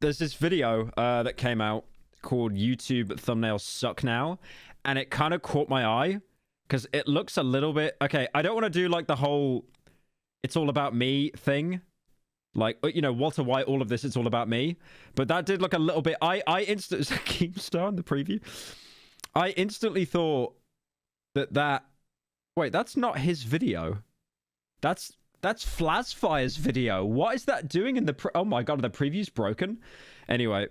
there's this video that came out called YouTube Thumbnails Suck Now, and it kind of caught my eye because it looks a little bit... Okay, I don't want to do like the whole it's all about me thing. Like, you know, Walter White, all of this, it's all about me. But that did look a little bit... I instantly... Keemstar in the preview. I instantly thought that... Wait, that's not his video. That's Flasfire's video. What is that doing in the... Oh my god, the preview's broken? Anyway,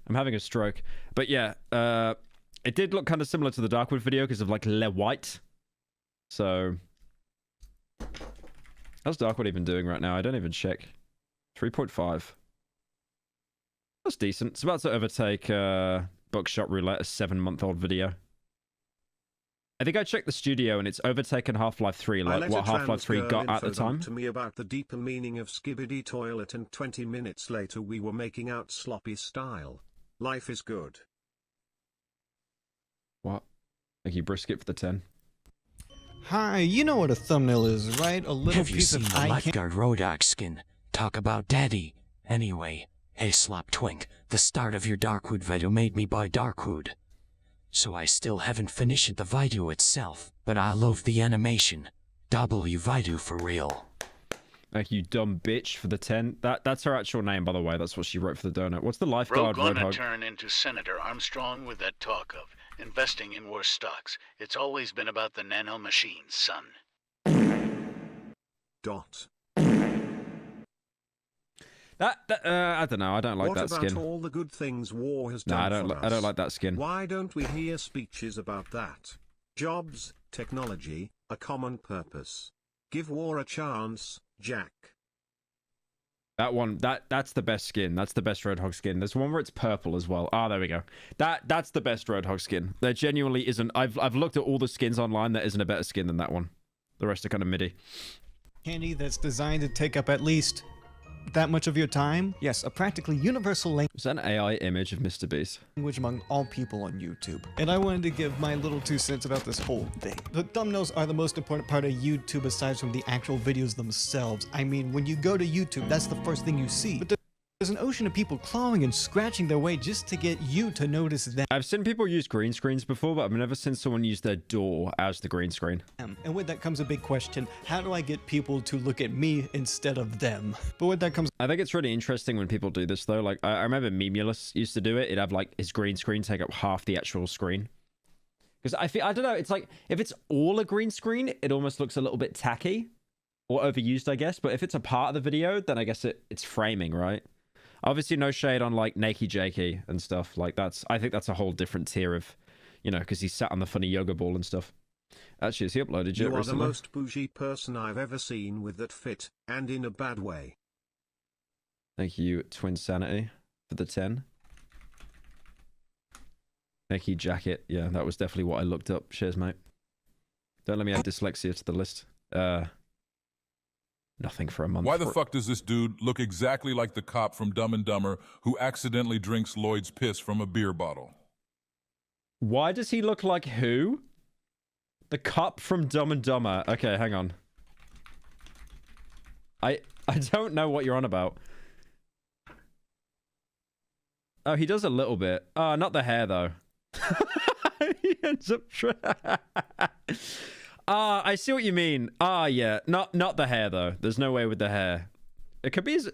I'm having a stroke. But yeah, it did look kind of similar to the Darkwood video because of, like, Le White. So... How's Darkwood even doing right now? I don't even check. 3.5. That's decent. It's about to overtake Buckshot Roulette, a 7-month-old video. I think I checked the studio and it's overtaken Half-Life 3, like what Half-Life 3 got at the time. To me about the deeper meaning of Skibidi Toilet, and 20 minutes later we were making out sloppy style. Life is good. What? Thank you, Brisket, for the 10. Hi, you know what a thumbnail is, right? A little Have you piece seen of the eye lifeguard Rodak skin? Talk about daddy. Anyway, hey Slop Twink, the start of your Darkwood video made me buy Darkwood. So I still haven't finished the video itself, but I love the animation. W video for real. Thank you, dumb bitch, for the 10. That's her actual name, by the way. That's what she wrote for the donut. What's the lifeguard Rogue Roadhog? gonna turn into Senator Armstrong with that talk of investing in worse stocks. It's always been about the nano machines, son. Dot. I don't know. I don't like that skin. What about all the good things war has done No, for us? I don't like that skin. Why don't we hear speeches about that? Jobs, technology, a common purpose. Give war a chance, Jack. That one, that's the best skin. That's the best Roadhog skin. There's one where it's purple as well. Ah, there we go. That's the best Roadhog skin. There genuinely isn't. I've looked at all the skins online. There isn't a better skin than that one. The rest are kind of MIDI. candy that's designed to take up at least that much of your time. Yes, a practically universal Is that an AI image of Mr. Beast? language among all people on YouTube. And I wanted to give my little 2 cents about this whole thing. The thumbnails are the most important part of YouTube aside from the actual videos themselves. I mean, when you go to YouTube, that's the first thing you see. But there's an ocean of people clawing and scratching their way just to get you to notice them. I've seen people use green screens before, but I've never seen someone use their door as the green screen. And with that comes a big question. How do I get people to look at me instead of them? But with that comes... I think it's really interesting when people do this, though. Like, I remember Memulus used to do it. It'd have, like, his green screen take up half the actual screen. Because I don't know, it's like, if it's all a green screen, it almost looks a little bit tacky. Or overused, I guess. But if it's a part of the video, then I guess it's framing, right? Obviously, no shade on, like, Nakey Jakey and stuff. Like, I think that's a whole different tier of, you know, because he sat on the funny yoga ball and stuff. Actually, has he uploaded yet You are recently? the most bougie person I've ever seen with that fit, and in a bad way. Thank you, Twin Sanity, for the 10. Nakey Jacket. Yeah, that was definitely what I looked up. Cheers, mate. Don't let me add dyslexia to the list. Nothing for a month. Why the fuck does this dude look exactly like the cop from Dumb and Dumber who accidentally drinks Lloyd's piss from a beer bottle? Why does he look like who? The cop from Dumb and Dumber. Okay, hang on. I don't know what you're on about. Oh, he does a little bit. Not the hair, though. He ends up... I see what you mean. Yeah. Not the hair, though. There's no way with the hair. It could be his...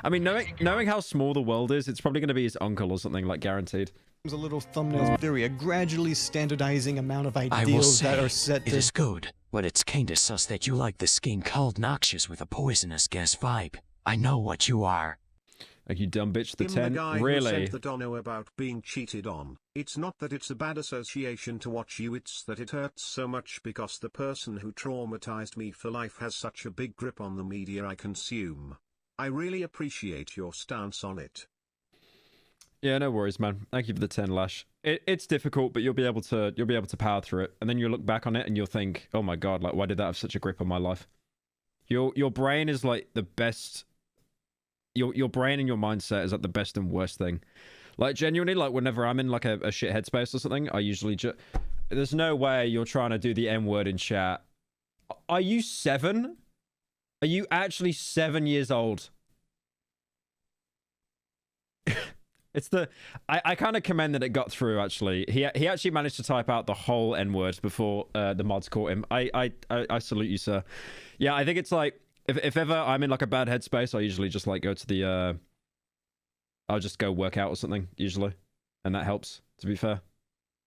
I mean, knowing how small the world is, it's probably going to be his uncle or something, like, guaranteed. a little thumbnail theory, a gradually standardizing amount of I will ideals say, that are set it to... is good, but it's kinda sus that you like the skin called noxious with a poisonous gas vibe. I know what you are. Like, you dumb bitch, the Him, 10. the guy who Really? sent the dono about being cheated on. It's not that it's a bad association to watch you, it's that it hurts so much because the person who traumatized me for life has such a big grip on the media I consume. I really appreciate your stance on it. Yeah, no worries, man. Thank you for the 10, Lash. It's difficult, but you'll be able to power through it, and then you'll look back on it and you'll think, oh my god, like, why did that have such a grip on my life? Your brain is like the best. Your brain and your mindset is like the best and worst thing. Like, genuinely, like, whenever I'm in like a shit headspace or something, I usually just... There's no way you're trying to do the N-word in chat. Are you 7? Are you actually 7 years old? It's the I kind of commend that it got through. Actually, he actually managed to type out the whole N word before the mods caught him. I salute you, sir. Yeah, I think it's like if ever I'm in like a bad headspace, I usually just like go to the I'll just go work out or something usually, and that helps. To be fair,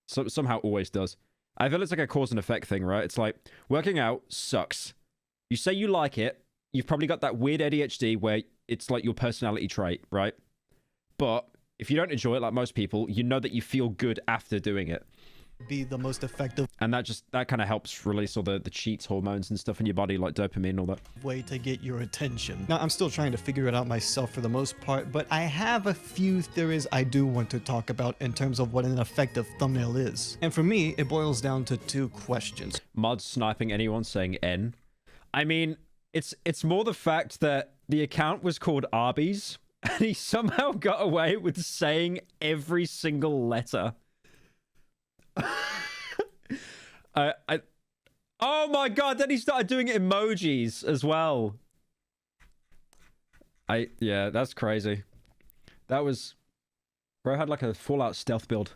somehow always does. I feel it's like a cause and effect thing, right? It's like working out sucks. You say you like it, you've probably got that weird ADHD where it's like your personality trait, right? But if you don't enjoy it like most people, you know that you feel good after doing it. Be the most effective And that kind of helps release all the cheats hormones and stuff in your body, like dopamine and all that. way to get your attention. Now, I'm still trying to figure it out myself for the most part, but I have a few theories I do want to talk about in terms of what an effective thumbnail is. And for me, it boils down to 2 questions. Mods sniping anyone saying N. I mean, it's more the fact that the account was called Arby's, and he somehow got away with saying every single letter. Oh my god, then he started doing emojis as well. Yeah, that's crazy. That was... Bro had like a full-out stealth build.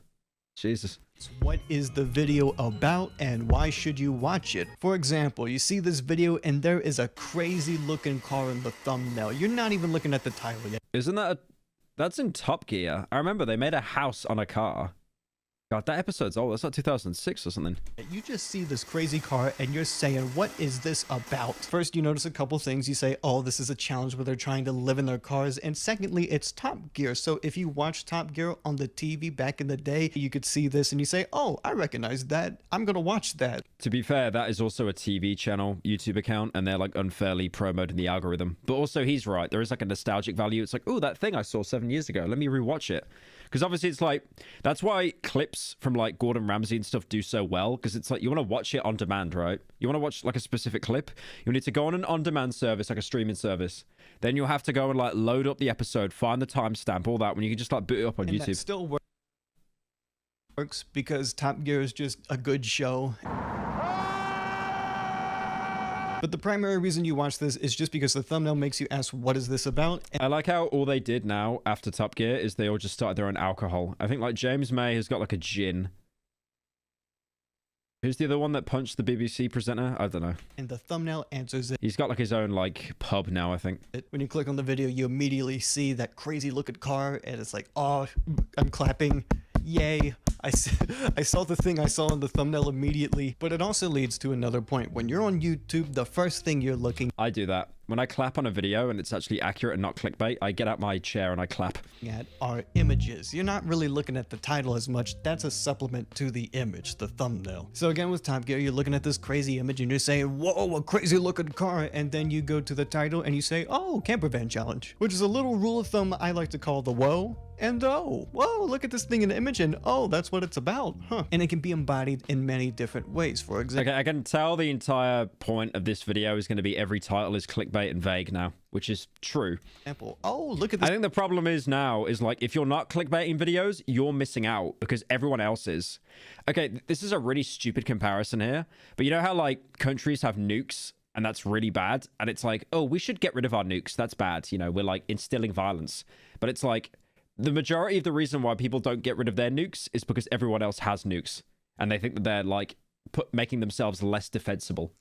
Jesus. What is the video about and why should you watch it? For example, you see this video and there is a crazy looking car in the thumbnail. You're not even looking at the title yet. Isn't that that's in Top Gear? I remember they made a house on a car. God, that episode's old. That's like 2006 or something. You just see this crazy car and you're saying, what is this about? First, you notice a couple things. You say, oh, this is a challenge where they're trying to live in their cars. And secondly, it's Top Gear. So if you watch Top Gear on the TV back in the day, you could see this and you say, oh, I recognize that. I'm going to watch that. To be fair, that is also a TV channel, YouTube account, and they're like unfairly promoting the algorithm. But also, he's right. There is like a nostalgic value. It's like, oh, that thing I saw 7 years ago. Let me rewatch it. Because obviously it's like, that's why clips from like Gordon Ramsay and stuff do so well. Because it's like, you want to watch it on demand, right? You want to watch like a specific clip. You need to go on an on-demand service, like a streaming service. Then you'll have to go and like load up the episode, find the timestamp, all that, when you can just like boot it up on And YouTube. that still works because Top Gear is just a good show. But the primary reason you watch this is just because the thumbnail makes you ask, what is this about? I like how all they did now after Top Gear is they all just started their own alcohol. I think like James May has got like a gin. Who's the other one that punched the BBC presenter? I don't know. And the thumbnail answers it. He's got like his own like pub now, I think. When you click on the video, you immediately see that crazy looking car and it's like, oh, I'm clapping. Yay. I saw the thing I saw in the thumbnail immediately. But it also leads to another point. When you're on YouTube, the first thing you're looking I do that. When I clap on a video and it's actually accurate and not clickbait, I get out my chair and I clap. at are images. You're not really looking at the title as much. That's a supplement to the image, the thumbnail. So again, with Top Gear, you're looking at this crazy image and you're saying, whoa, a crazy looking car. And then you go to the title and you say, oh, camper van challenge, which is a little rule of thumb I like to call the whoa and oh. Whoa, look at this thing in the image and oh, that's what it's about, huh? And it can be embodied in many different ways. For example, Okay, I can tell the entire point of this video is going to be every title is clickbait and vague now, which is true. oh, look at I this. think the problem is now is like if you're not clickbaiting videos, you're missing out because everyone else is. Okay, this is a really stupid comparison here, but you know how like countries have nukes and that's really bad, and it's like, oh, we should get rid of our nukes. That's bad. You know, we're like instilling violence, but it's like the majority of the reason why people don't get rid of their nukes is because everyone else has nukes, and they think that they're like making themselves less defensible.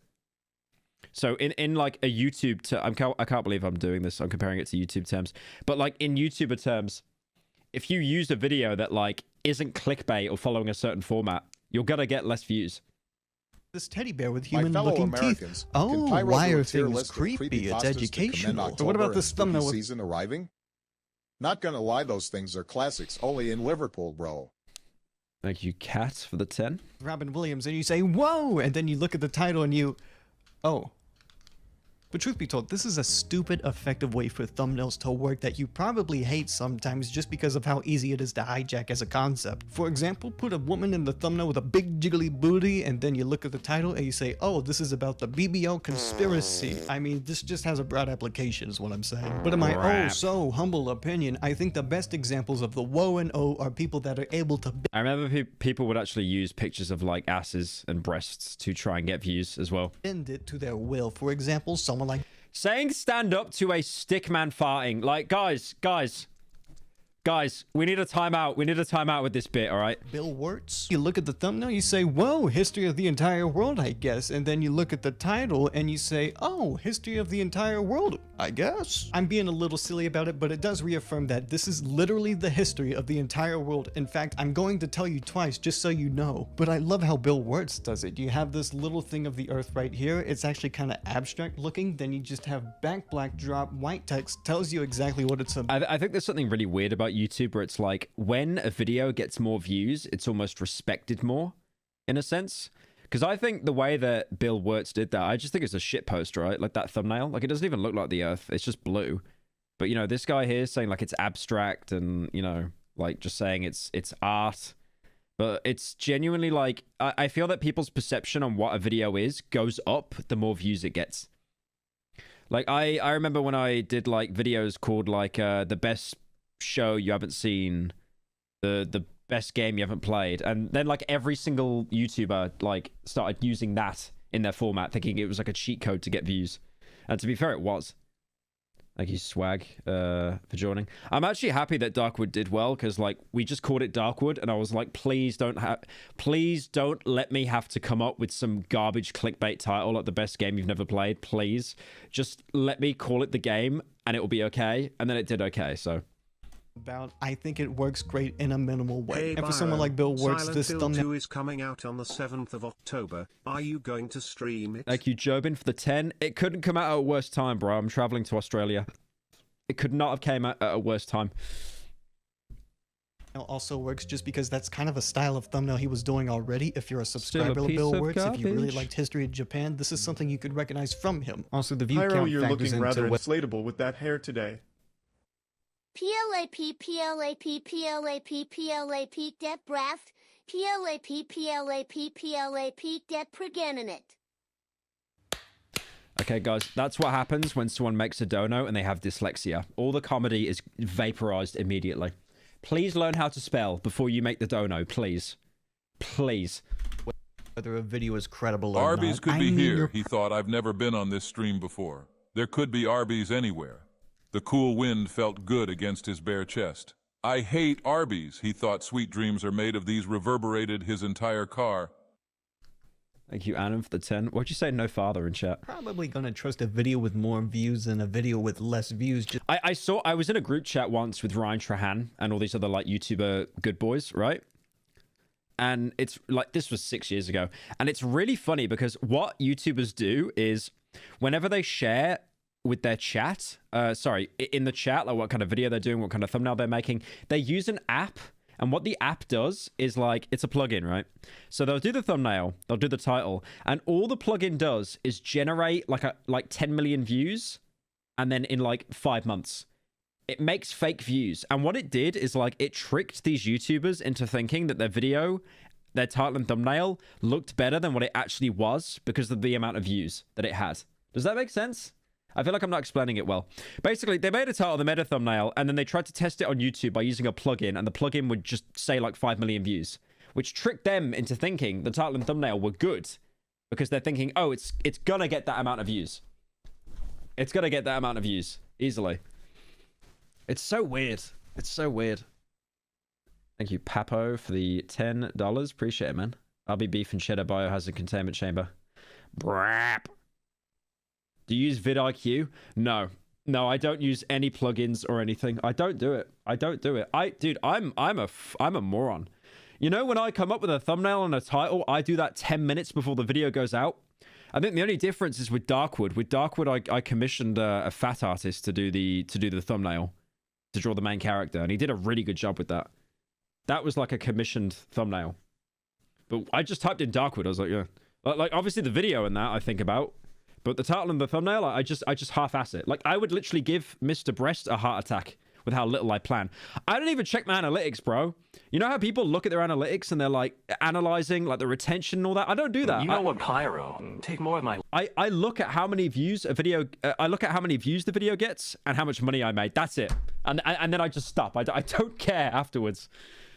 So in like a YouTube I can't believe I'm doing this. I'm comparing it to YouTube terms. But like in YouTuber terms, if you use a video that like isn't clickbait or following a certain format, you're gonna get less views. This teddy bear with My fellow human-looking teeth. Americans, Oh, can Pyro why do a are tier things list of creepy? It's creepypastas to commend educational. But October what about and this spooky thumbnail? season arriving? Not gonna lie, those things are classics. Only in Liverpool, bro. Thank you, Cat, for the 10. Robin Williams, and you say, whoa, and then you look at the title and you, oh. But truth be told, this is a stupid, effective way for thumbnails to work that you probably hate sometimes just because of how easy it is to hijack as a concept. For example, put a woman in the thumbnail with a big jiggly booty, and then you look at the title and you say, oh, this is about the BBL conspiracy. I mean, this just has a broad application is what I'm saying. But in my oh so humble opinion, I think the best examples of the whoa and oh are people that are able to I remember people would actually use pictures of like asses and breasts to try and get views as well. bend it to their will. For example, someone like Saying stand up to a stick man farting. Like, guys, Guys, we need a timeout. We need a timeout with this bit, all right? Bill Wirtz. You look at the thumbnail, you say, whoa, history of the entire world, I guess. And then you look at the title and you say, oh, history of the entire world, I guess. I'm being a little silly about it, but it does reaffirm that this is literally the history of the entire world. In fact, I'm going to tell you twice just so you know. But I love how Bill Wirtz does it. You have this little thing of the earth right here. It's actually kind of abstract looking. Then you just have backdrop, white text, tells you exactly what it's about. I think there's something really weird about YouTube where it's like when a video gets more views, it's almost respected more in a sense. Because I think the way that Bill Wirtz did that, I just think it's a shit post, right? Like that thumbnail, like it doesn't even look like the earth. It's just blue. But you know, this guy here is saying like it's abstract and, you know, like just saying it's art. But it's genuinely like, I feel that people's perception on what a video is goes up the more views it gets. Like I remember when I did like videos called like the best show you haven't seen, the best game you haven't played, and then like every single YouTuber like started using that in their format, thinking it was like a cheat code to get views. And to be fair, it was. Thank you, Swag, for joining. I'm actually happy that Darkwood did well, because like we just called it Darkwood, and I was like, please don't let me have to come up with some garbage clickbait title like the best game you've never played. Please, just let me call it the game, and it will be okay. And then it did okay. So. I think it works great in a minimal way. Hey, and for someone like Bill Wirtz, Silent this Hill thumbnail 2 is coming out on the 7th of October. Are you going to stream it? Thank you, Jobin, for the 10. It couldn't come out at a worse time, bro. I'm traveling to Australia. It could not have came out at a worse time. also works just because that's kind of a style of thumbnail he was doing already. If you're a subscriber to piece Bill of Wirtz, if you really garbage. liked History of Japan, this is something you could recognize from him. Also, the view Pyro, count you're factors looking rather into what inflatable with that hair today. PLAP PLAP PLAP PLAP det braft PLAP PLAP PLAP det preganinit. Okay, guys, that's what happens when someone makes a dono and they have dyslexia. All the comedy is vaporized immediately. Please learn how to spell before you make the dono, please. Please. whether a video is credible or Arby's not. could I be mean, here. you're He thought, I've never been on this stream before. There could be Arby's anywhere. The cool wind felt good against his bare chest. I hate Arby's. He thought sweet dreams are made of these, reverberated his entire car. Thank you, Adam, for the 10. What'd you say, no father in chat? probably gonna trust a video with more views than a video with less views. Just I was in a group chat once with Ryan Trahan and all these other like YouTuber good boys, right? And it's like, this was 6 years ago. And it's really funny because what YouTubers do is whenever they share with their chat, in the chat, like what kind of video they're doing, what kind of thumbnail they're making, they use an app. And what the app does is like, it's a plugin, right? So they'll do the thumbnail, they'll do the title, and all the plugin does is generate like 10 million views, and then in like 5 months, it makes fake views. And what it did is like, it tricked these YouTubers into thinking that their video, their title and thumbnail looked better than what it actually was because of the amount of views that it had. Does that make sense? I feel like I'm not explaining it well. Basically, they made a title, they made a thumbnail, and then they tried to test it on YouTube by using a plugin, and the plugin would just say like 5 million views, which tricked them into thinking the title and thumbnail were good because they're thinking, oh, it's gonna get that amount of views. It's gonna get that amount of views easily. It's so weird. It's so weird. Thank you, Papo, for the $10. Appreciate it, man. RB Beef and Cheddar Biohazard Containment Chamber. Brap. Do you use vidIQ? No, I don't use any plugins or anything. I don't do it. Dude, I'm a moron. You know, when I come up with a thumbnail and a title, I do that 10 minutes before the video goes out. I think the only difference is with Darkwood. With Darkwood, I commissioned a fat artist to do the thumbnail, to draw the main character, and he did a really good job with that. That was like a commissioned thumbnail. But I just typed in Darkwood. I was like, yeah, like obviously the video and that I think about. But the title and the thumbnail, I just half-ass it. Like, I would literally give Mr. Breast a heart attack with how little I plan. I don't even check my analytics, bro. You know how people look at their analytics and they're, like, analyzing, like, the retention and all that? I don't do that. You know what, Pyro? Take more of my... I look at how many views a video... I look at how many views the video gets and how much money I made. That's it. And then I just stop. I don't care afterwards.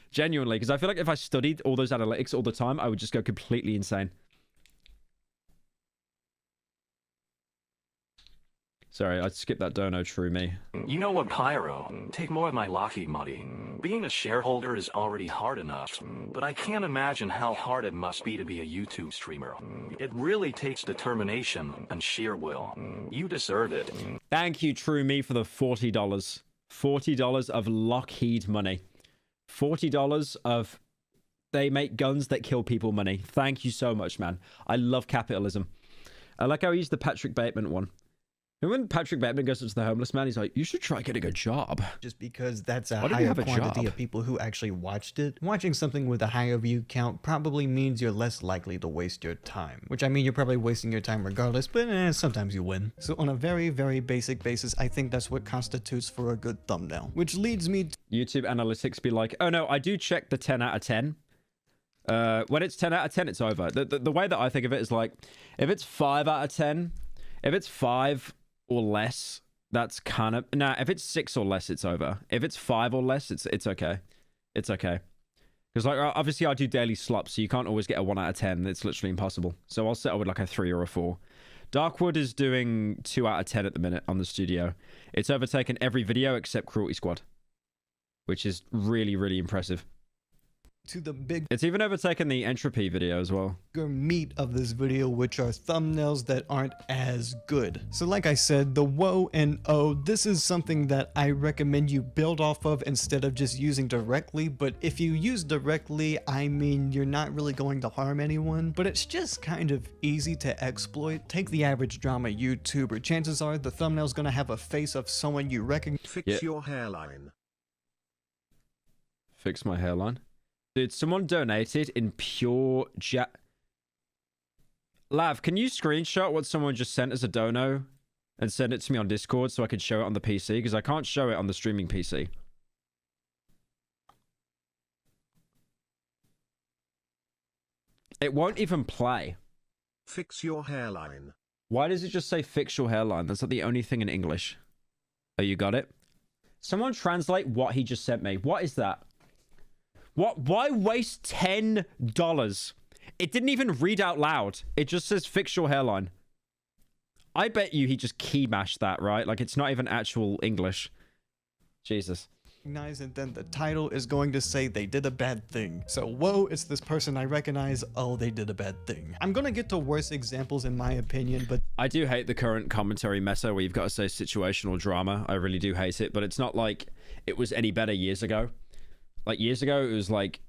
Genuinely. Because I feel like if I studied all those analytics all the time, I would just go completely insane. Sorry, I skipped that dono, true me. You know what, Pyro? Take more of my Lockheed money. Being a shareholder is already hard enough, but I can't imagine how hard it must be to be a YouTube streamer. It really takes determination and sheer will. You deserve it. Thank you, true me, for the $40. $40 of Lockheed money. $40 of they make guns that kill people money. Thank you so much, man. I love capitalism. I like how I used the Patrick Bateman one. And when Patrick Bateman goes to the homeless man, he's like, you should try getting a job. Just because that's a Why don't you higher have a quantity job? of people who actually watched it. Watching something with a higher view count probably means you're less likely to waste your time. Which, I mean, you're probably wasting your time regardless, but sometimes you win. So on a very, very basic basis, I think that's what constitutes for a good thumbnail. Which leads me to YouTube analytics be like, oh no, I do check the 10 out of 10. When it's 10 out of 10, it's over. The way that I think of it is like, if it's 5 out of 10, if it's 5 or less, that's kind of... Nah, if it's 6 or less, it's over. If it's 5 or less, it's okay. It's okay. Because like, obviously I do daily slops, so you can't always get a 1 out of 10. It's literally impossible. So I'll settle with like a 3 or a 4. Darkwood is doing 2 out of 10 at the minute on the studio. It's overtaken every video except Cruelty Squad, which is really, really impressive. the bigger It's even overtaken the Entropy video as well. meat of this video, which are thumbnails that aren't as good. So like I said, the woe and oh, this is something that I recommend you build off of instead of just using directly. But if you use directly, I mean, you're not really going to harm anyone, but it's just kind of easy to exploit. Take the average drama YouTuber. Chances are the thumbnail's gonna have a face of someone you recognize. Fix your hairline. Fix my hairline. Dude, someone donated in pure Lav, can you screenshot what someone just sent as a dono and send it to me on Discord so I can show it on the PC? Because I can't show it on the streaming PC. It won't even play. Fix your hairline. Why does it just say fix your hairline? That's not the only thing in English. Oh, you got it? Someone translate what he just sent me. What is that? What? Why waste $10? It didn't even read out loud. It just says fix your hairline. I bet you he just key mashed that, right? Like it's not even actual English. Jesus. And then the title is going to say they did a bad thing. So whoa, it's this person I recognize. Oh, they did a bad thing. I'm gonna get to worse examples in my opinion, but I do hate the current commentary meta where you've got to say situational drama. I really do hate it, but it's not like it was any better years ago. Like years ago, it was like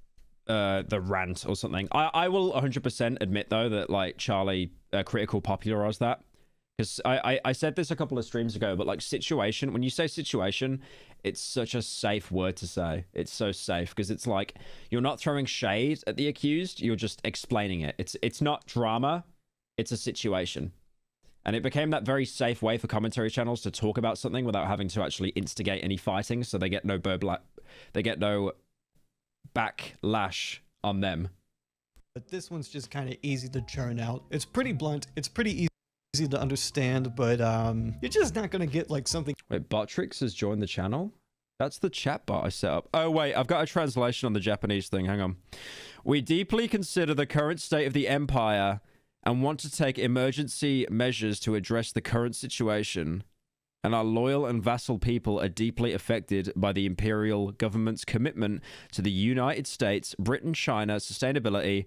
the rant or something. I will 100% admit though that like Charlie Critical popularized that. Because I said this a couple of streams ago, but like situation, when you say situation, it's such a safe word to say. It's so safe because it's like you're not throwing shade at the accused, you're just explaining it. It's not drama, it's a situation. And it became that very safe way for commentary channels to talk about something without having to actually instigate any fighting, so they get no backlash on them. But this one's just kind of easy to churn out. It's pretty blunt. It's pretty easy to understand, but you're just not gonna get like something. Wait, Botrix has joined the channel? That's the chat bot I set up. Oh wait, I've got a translation on the Japanese thing. Hang on. We deeply consider the current state of the empire and want to take emergency measures to address the current situation. And our loyal and vassal people are deeply affected by the imperial government's commitment to the United States, Britain, China, sustainability.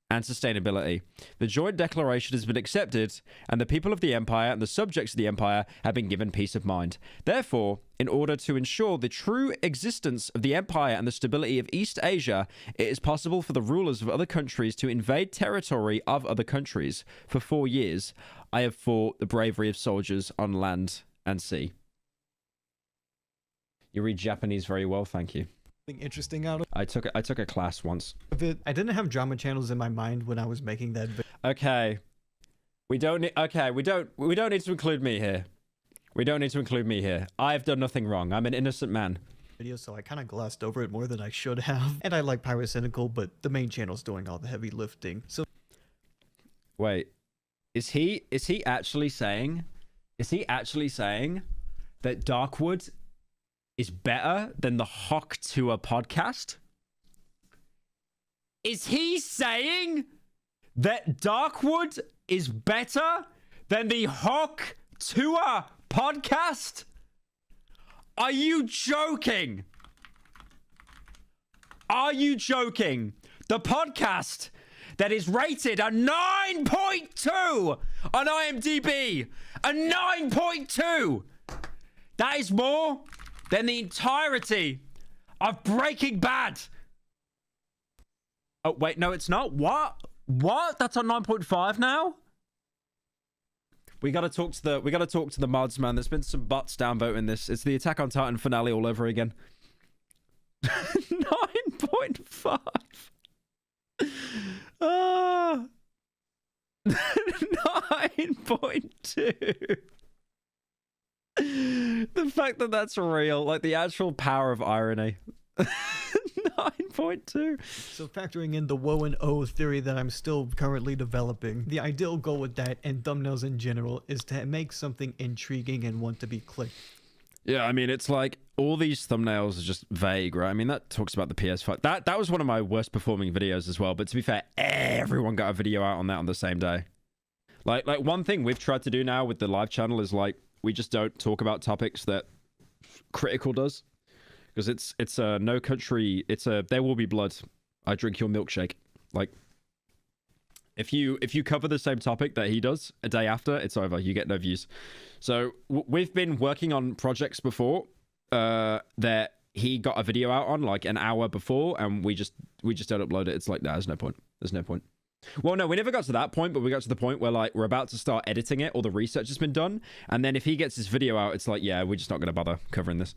The joint declaration has been accepted, and the people of the empire and the subjects of the empire have been given peace of mind. Therefore, in order to ensure the true existence of the empire and the stability of East Asia, it is possible for the rulers of other countries to invade territory of other countries. For 4 years, I have fought the bravery of soldiers on land and sea. You read Japanese very well, thank you. Interesting out I took a class once. of it. I didn't have drama channels in my mind when I was making that video. Okay. We don't need to include me here. We don't need to include me here. I've done nothing wrong. I'm an innocent man. So I kind of glossed over it more than I should have. And I like Pyrocynical, but the main channel's doing all the heavy lifting. So Wait. Is he actually saying that Darkwood is better than the Hawk Tour podcast? Is he saying that Darkwood is better than the Hawk Tour podcast? Are you joking? Are you joking? The podcast that is rated a 9.2 on IMDb. A 9.2. That is more than the entirety of Breaking Bad. Oh, wait, no, it's not. What? What? That's on 9.5 now? We gotta talk to the mods, man. There's been some butts downvoting this. It's the Attack on Titan finale all over again. 9.5. 9.2. The fact that that's real, like the actual power of irony. 9.2. So factoring in the woe and oh theory that I'm still currently developing, the ideal goal with that and thumbnails in general is to make something intriguing and want to be clicked. Yeah, I mean, it's like all these thumbnails are just vague, right? I mean, that talks about the PS5. That was one of my worst performing videos as well. But to be fair, everyone got a video out on that on the same day. Like one thing we've tried to do now with the live channel is like we just don't talk about topics that Critical does, because it's a no country. It's a there will be blood. I drink your milkshake. Like if you cover the same topic that he does a day after, it's over. You get no views. So we've been working on projects before that he got a video out on like an hour before, and we just don't upload it. It's like, nah, there's no point. There's no point. Well, no, we never got to that point, but we got to the point where like we're about to start editing it, all the research has been done, and then if he gets his video out, it's like, yeah, we're just not going to bother covering this.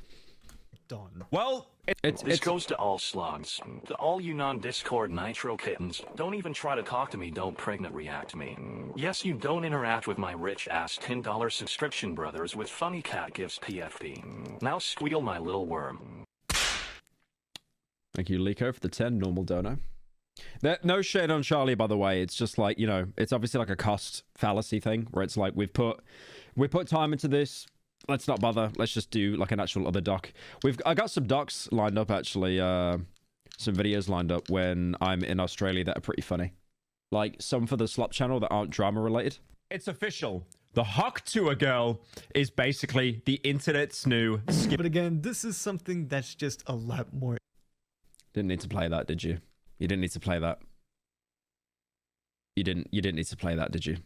Done. Well, this goes to all slugs. To all you non-Discord Nitro kittens, don't even try to talk to me, don't pregnant react to me. Yes, you don't interact with my rich-ass $10 subscription brothers with funny cat gifts PFP. Now squeal, my little worm. Thank you, Lico, for the 10 normal dono. No shade on Charlie, by the way. It's just like, you know, it's obviously like a cost fallacy thing where it's like we put time into this. Let's not bother. Let's just do like an actual other doc. I got some docs lined up actually. Some videos lined up when I'm in Australia that are pretty funny. Like some for the Slop channel that aren't drama related. It's official. The Hawk Tour girl is basically the internet's new skip. But again, this is something that's just a lot more. Didn't need to play that, did you? You didn't need to play that. You didn't need to play that, did you?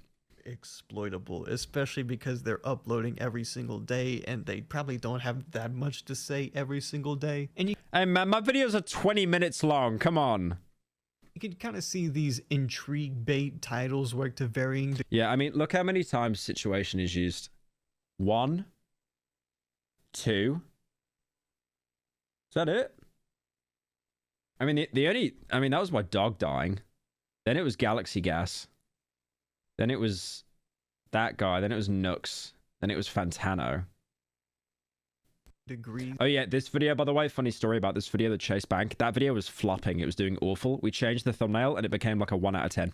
Exploitable, especially because they're uploading every single day and they probably don't have that much to say every single day. And hey man, my videos are 20 minutes long. Come on. You can kind of see these intrigue bait titles work to varying. Yeah, I mean, look how many times situation is used. 1, 2. Is that it? I mean, that was my dog dying. Then it was Galaxy Gas. Then it was that guy. Then it was Nux. Then it was Fantano. Degrees. Oh yeah, this video, by the way, funny story about this video, the Chase Bank. That video was flopping. It was doing awful. We changed the thumbnail and it became like a 1 out of 10.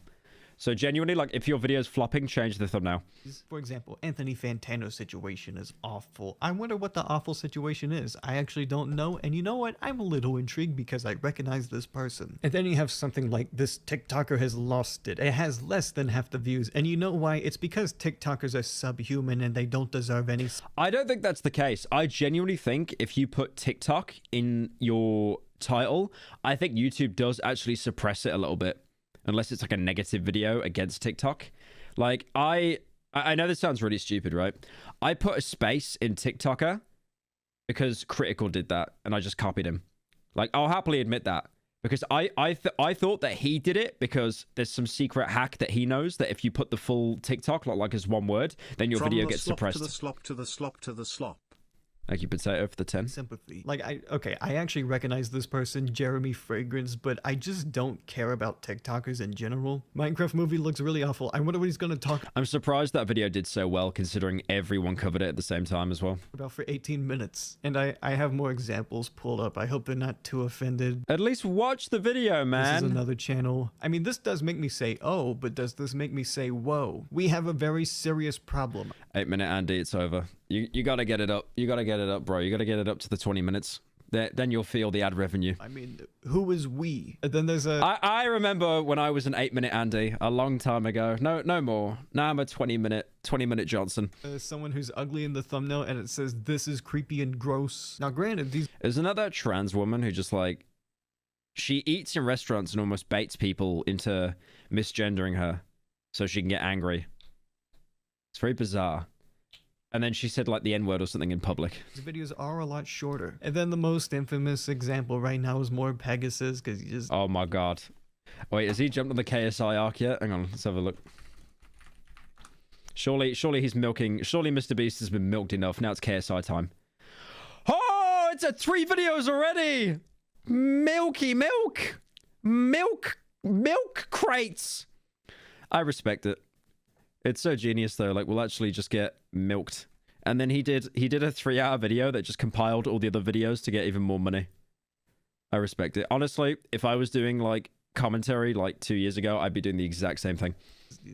So genuinely, like, if your video's flopping, change the thumbnail. For example, Anthony Fantano's situation is awful. I wonder what the awful situation is. I actually don't know, and you know what? I'm a little intrigued because I recognize this person. And then you have something like, this TikToker has lost it. It has less than half the views, and you know why? It's because TikTokers are subhuman and they don't deserve any... I don't think that's the case. I genuinely think if you put TikTok in your title, I think YouTube does actually suppress it a little bit. Unless it's like a negative video against TikTok. Like, I know this sounds really stupid, right? I put a space in TikToker because Critical did that, and I just copied him. Like, I'll happily admit that. Because I thought that he did it because there's some secret hack that he knows that if you put the full TikTok, like as one word, then your video gets suppressed. From the slop to the slop to the slop to the slop. Thank you, Potato, for the 10. Sympathy. Like, I actually recognize this person, Jeremy Fragrance, but I just don't care about TikTokers in general. Minecraft movie looks really awful. I wonder what he's gonna talk I'm surprised that video did so well, considering everyone covered it at the same time as well. about for 18 minutes. And I have more examples pulled up. I hope they're not too offended. At least watch the video, man. This is another channel. I mean, this does make me say, oh, but does this make me say, whoa? We have a very serious problem. 8 minute Andy, it's over. You gotta get it up. You gotta get it up, bro. You gotta get it up to the 20 minutes. then you'll feel the ad revenue. I mean, who is we? And then there's a... I remember when I was an 8-minute Andy a long time ago. No more. Now I'm a 20-minute Johnson. someone who's ugly in the thumbnail, and it says, "This is creepy and gross." Now, granted, these... Isn't that trans woman who just, like, she eats in restaurants and almost baits people into misgendering her so she can get angry? It's very bizarre. And then she said, like, the N-word or something in public. These videos are a lot shorter. And then the most infamous example right now is more Pegasus, because he just... Oh my god. Wait, has he jumped on the KSI arc yet? Hang on, let's have a look. Surely he's milking... Surely Mr. Beast has been milked enough. Now it's KSI time. Oh, it's at 3 videos already! Milky milk! Milk crates! I respect it. It's so genius though, like we'll actually just get milked. And then he did a 3-hour video that just compiled all the other videos to get even more money. I respect it. Honestly, if I was doing like commentary like 2 years ago, I'd be doing the exact same thing.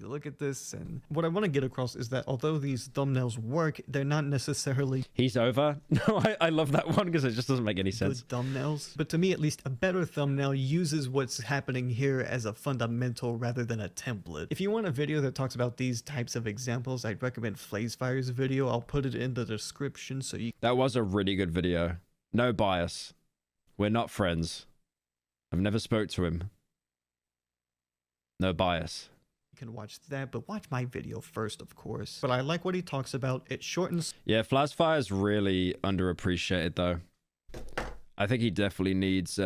Look at this, and what I want to get across is that although these thumbnails work, they're not necessarily... He's over. No, I love that one because it just doesn't make any sense. Good thumbnails. But to me, at least, a better thumbnail uses what's happening here as a fundamental rather than a template. If you want a video that talks about these types of examples, I'd recommend Flazefire's video. I'll put it in the description so you... That was a really good video. No bias. We're not friends. I've never spoke to him. No bias. Can watch that, but watch my video first, of course. But I like what he talks about. It shortens... Yeah, Flashfire is really underappreciated though. I think he definitely needs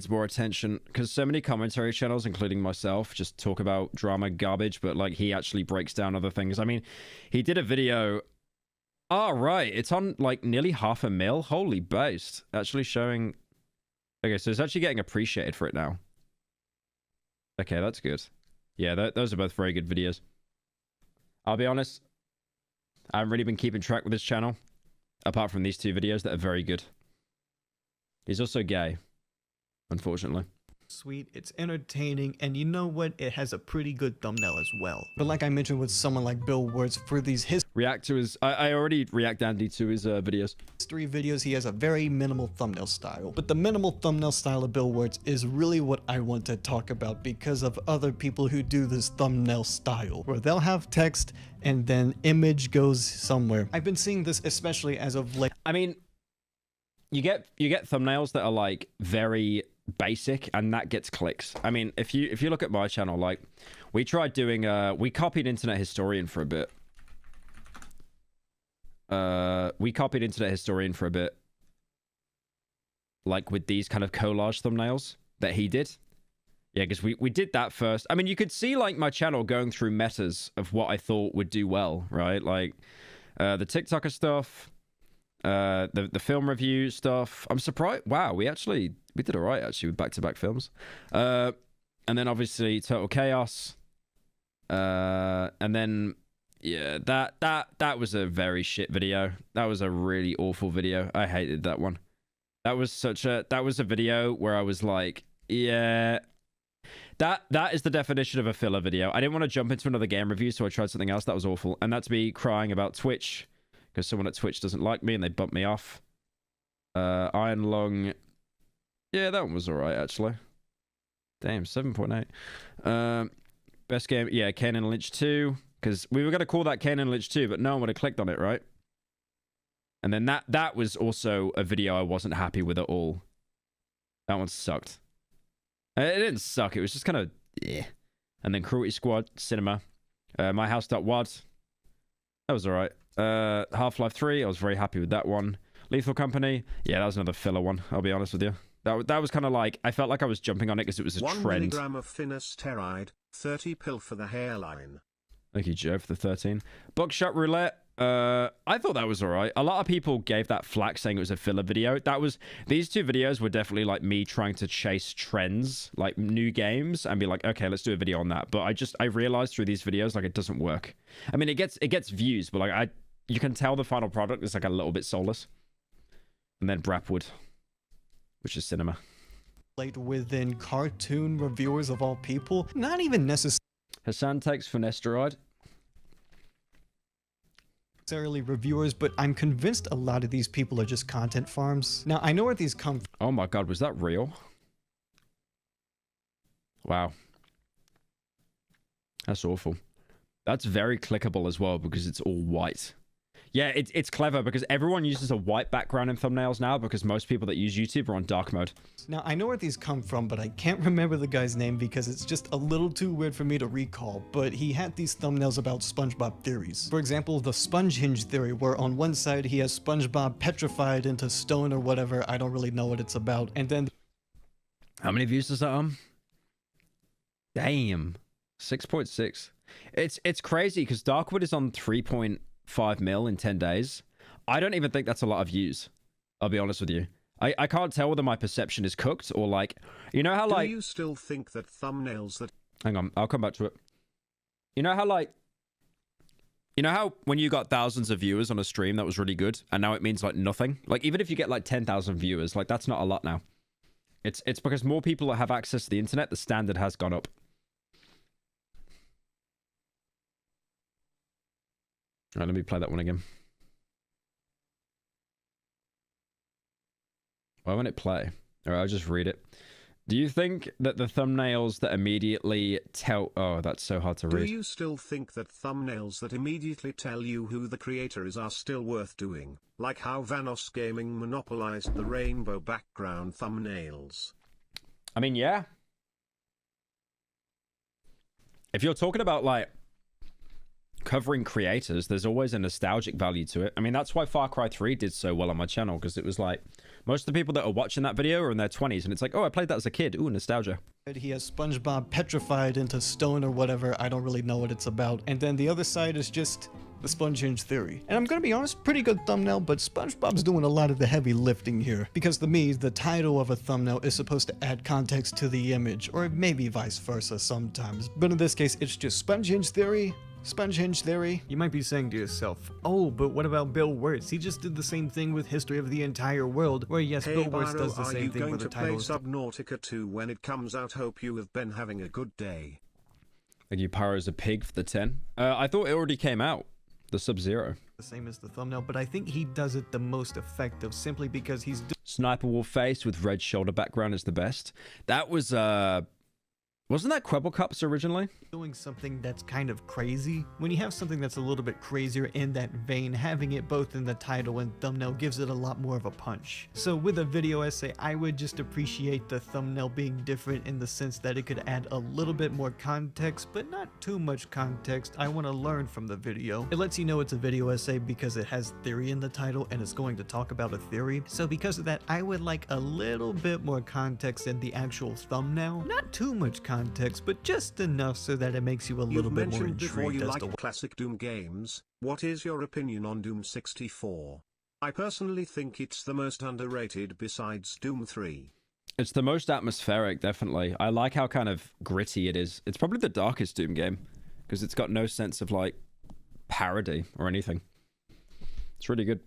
more attention because so many commentary channels, including myself, just talk about drama garbage, but like he actually breaks down other things. I mean, he did a video... Oh, right. It's on like nearly 500,000. Holy based. Actually showing... Okay, so it's actually getting appreciated for it now. Okay, that's good. Yeah, those are both very good videos. I'll be honest, I haven't really been keeping track with this channel, apart from these 2 videos that are very good. He's also gay, unfortunately. Sweet, it's entertaining, and you know what? It has a pretty good thumbnail as well. But like I mentioned with someone like Bill Wurtz, for these react to his... I already react Andy to his videos. history videos, he has a very minimal thumbnail style. But the minimal thumbnail style of Bill Wurtz is really what I want to talk about because of other people who do this thumbnail style, where they'll have text and then image goes somewhere. I've been seeing this especially as of late. I mean, you get thumbnails that are like very basic and that gets clicks. I mean, if you look at my channel, like we tried doing we copied Internet Historian for a bit. Like with these kind of collage thumbnails that he did. Yeah, because we did that first. I mean, you could see like my channel going through metas of what I thought would do well, right? Like the TikToker stuff, the film review stuff. I'm surprised. Wow, we did all right actually with back-to-back films. And then obviously Total Chaos. And then yeah, that was a very shit video. That was a really awful video. I hated that one. That was a video where I was like, yeah, that is the definition of a filler video. I didn't want to jump into another game review, so I tried something else. That was awful. And that's me crying about Twitch because someone at Twitch doesn't like me and they bumped me off. Iron Lung. Yeah, that one was alright, actually. Damn, 7.8. Best game, yeah, Kane and Lynch 2. Because we were going to call that Kane and Lynch 2, but no one would have clicked on it, right? And then that was also a video I wasn't happy with at all. That one sucked. It didn't suck, it was just kind of, yeah. And then Cruelty Squad, Cinema. My House.wad. That was alright. Half-Life 3, I was very happy with that one. Lethal Company, yeah, that was another filler one, I'll be honest with you. That was kind of like, I felt like I was jumping on it because it was a 1 trend. 1 milligram of finasteride, 30 pill for the hairline. Thank you, Joe, for the 13. Buckshot Roulette, I thought that was alright. A lot of people gave that flack saying it was a filler video. These 2 videos were definitely like me trying to chase trends, like new games, and be like, okay, let's do a video on that. But I realized through these videos, like, it doesn't work. I mean, it gets views, but like, you can tell the final product is like a little bit soulless. And then Brapwood, which is Cinema. Within cartoon reviewers of all people, not even necessarily. Hassan takes finasteride. necessarily reviewers, but I'm convinced a lot of these people are just content farms. Now, I know where these come from. Oh my god, was that real? Wow. That's awful. That's very clickable as well because it's all white. Yeah, it's clever because everyone uses a white background in thumbnails now because most people that use YouTube are on dark mode. Now, I know where these come from, but I can't remember the guy's name because it's just a little too weird for me to recall, but he had these thumbnails about SpongeBob theories. For example, the sponge hinge theory, where on one side he has SpongeBob petrified into stone or whatever, I don't really know what it's about, and then... How many views is that on? Damn. 6.6. It's crazy because Darkwood is on 3.5 mil in 10 days. I don't even think that's a lot of views. I'll be honest with you. I can't tell whether my perception is cooked or like, you know how like... Do you still think that thumbnails that... Hang on, I'll come back to it. You know how like... You know how when you got thousands of viewers on a stream that was really good and now it means like nothing? Like even if you get like 10,000 viewers, like that's not a lot now. It's because more people that have access to the internet, the standard has gone up. All right, let me play that one again. Why won't it play? All right, I'll just read it. Do you think that the thumbnails that immediately tell... Oh, that's so hard to read. Do you still think that thumbnails that immediately tell you who the creator is are still worth doing? Like how Vanos Gaming monopolized the rainbow background thumbnails. I mean, yeah. If you're talking about, like, covering creators, there's always a nostalgic value to it. I mean, that's why Far Cry 3 did so well on my channel, because it was like, most of the people that are watching that video are in their 20s, and it's like, oh, I played that as a kid. Ooh, nostalgia. He has SpongeBob petrified into stone or whatever, I don't really know what it's about. And then the other side is just the sponge hinge theory. And I'm gonna be honest, pretty good thumbnail, but SpongeBob's doing a lot of the heavy lifting here. Because to me, the title of a thumbnail is supposed to add context to the image, or maybe vice versa sometimes. But in this case, it's just sponge hinge theory. Sponge hinge theory. You might be saying to yourself, oh, but what about Bill Wirtz? He just did the same thing with History of the Entire World, where yes, Hey, Bill Wirtz Byro, does the same thing with the title. Are you going to play Subnautica 2 when it comes out? Hope you have been having a good day. Thank you, Pyro's a pig for the 10. I thought it already came out. The Sub-Zero. The same as the thumbnail, but I think he does it the most effective simply because he's Sniper Wolf face with red shoulder background is the best. That was, wasn't that Quibble Cups originally? doing something that's kind of crazy. When you have something that's a little bit crazier in that vein, having it both in the title and thumbnail gives it a lot more of a punch. So with a video essay, I would just appreciate the thumbnail being different in the sense that it could add a little bit more context, but not too much context. I want to learn from the video. It lets you know it's a video essay because it has theory in the title and it's going to talk about a theory. So because of that, I would like a little bit more context in the actual thumbnail. Not too much context, but just enough so that it makes you a little bit more intrigued before you as like to classic Doom games. What is your opinion on Doom 64? I personally think it's the most underrated besides Doom 3. It's the most atmospheric, definitely. I like how kind of gritty it is. It's probably the darkest Doom game because it's got no sense of like parody or anything. It's really good.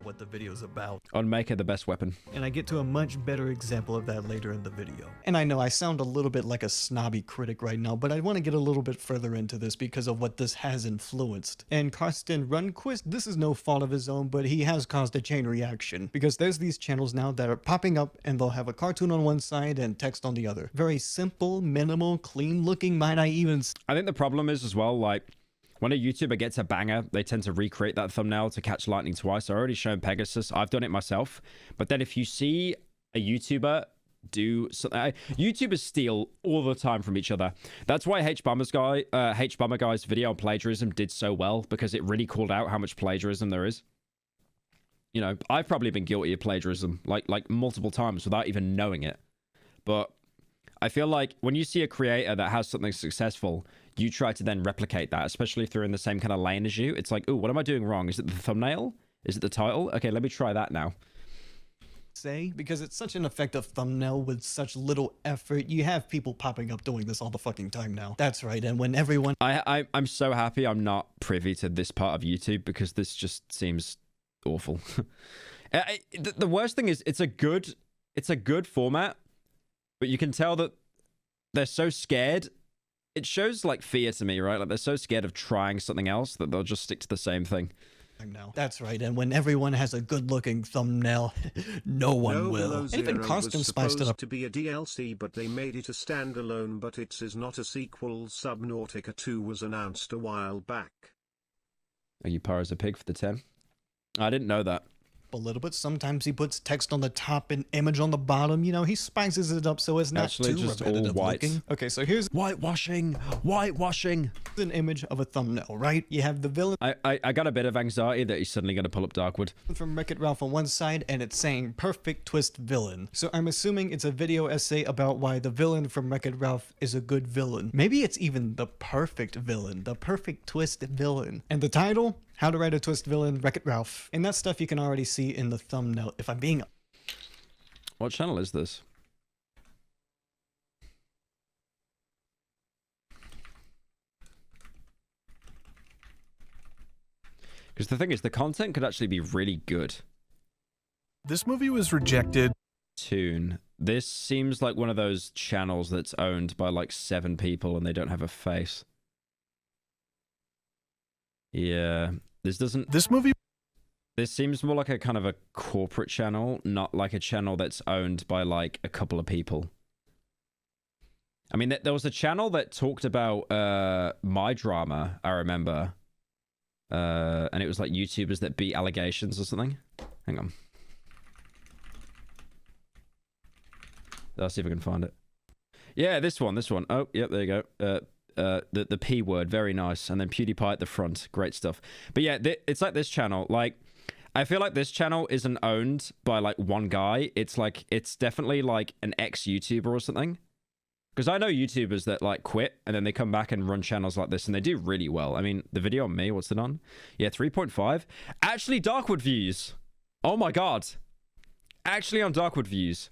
what the video's about. On Maker, the best weapon. And I get to a much better example of that later in the video. And I know I sound a little bit like a snobby critic right now, but I want to get a little bit further into this because of what this has influenced. And Karsten Rundquist, this is no fault of his own, but he has caused a chain reaction because there's these channels now that are popping up and they'll have a cartoon on one side and text on the other. Very simple, minimal, clean looking, might I even... I think the problem is as well, like, when a YouTuber gets a banger, they tend to recreate that thumbnail to catch lightning twice. I already shown Pegasus. I've done it myself. But then if you see a YouTuber do something... YouTubers steal all the time from each other. That's why H Bummer Guy's video on plagiarism did so well, because it really called out how much plagiarism there is. You know, I've probably been guilty of plagiarism, like multiple times without even knowing it. But I feel like when you see a creator that has something successful, you try to then replicate that, especially if they're in the same kind of lane as you. It's like, oh, what am I doing wrong? Is it the thumbnail? Is it the title? Okay, let me try that now. Say, because it's such an effective thumbnail with such little effort. You have people popping up doing this all the fucking time now. That's right, and when everyone... I'm so happy I'm not privy to this part of YouTube, because this just seems awful. The worst thing is it's a good format, but you can tell that they're so scared. it shows like fear to me, right? Like they're so scared of trying something else that they'll just stick to the same thing. Now. That's right, and when everyone has a good-looking thumbnail, no one No will. Below And even Zero Constant was spiced it supposed up. to be a DLC, but they made it a standalone, but it is not a sequel. Subnautica 2 was announced a while back. Are you Pyro's a pig for the 10? I didn't know that. A little bit. Sometimes he puts text on the top and image on the bottom. You know, he spices it up so it's not Actually, too just all repetitive white. looking. Okay, so here's Whitewashing! Whitewashing! an image of a thumbnail, right? You have the villain I got a bit of anxiety that he's suddenly going to pull up Darkwood. from Wreck-It Ralph on one side, and it's saying perfect twist villain. So I'm assuming it's a video essay about why the villain from Wreck-It Ralph is a good villain. Maybe it's even the perfect villain, the perfect twist villain. And the title? How to Write a Twist Villain, Wreck-It Ralph. And that stuff you can already see in the thumbnail, if I'm being... What channel is this? Because the thing is, the content could actually be really good. This movie was rejected. Tune. This seems like one of those channels that's owned by like 7 people and they don't have a face. Yeah. This movie... This seems more like a kind of a corporate channel, not like a channel that's owned by like a couple of people. I mean, there was a channel that talked about my drama, I remember. And it was like YouTubers that beat allegations or something. Hang on. I'll see if I can find it. Yeah, this one. Oh, yep, there you go. The P word, very nice. And then PewDiePie at the front, great stuff. But yeah, it's like this channel. Like, I feel like this channel isn't owned by like one guy. It's like, it's definitely like an ex-YouTuber or something. Because I know YouTubers that like quit and then they come back and run channels like this and they do really well. I mean, the video on me, what's it on? Yeah, 3.5. Actually, Darkwood views. Oh my god. Actually on Darkwood views.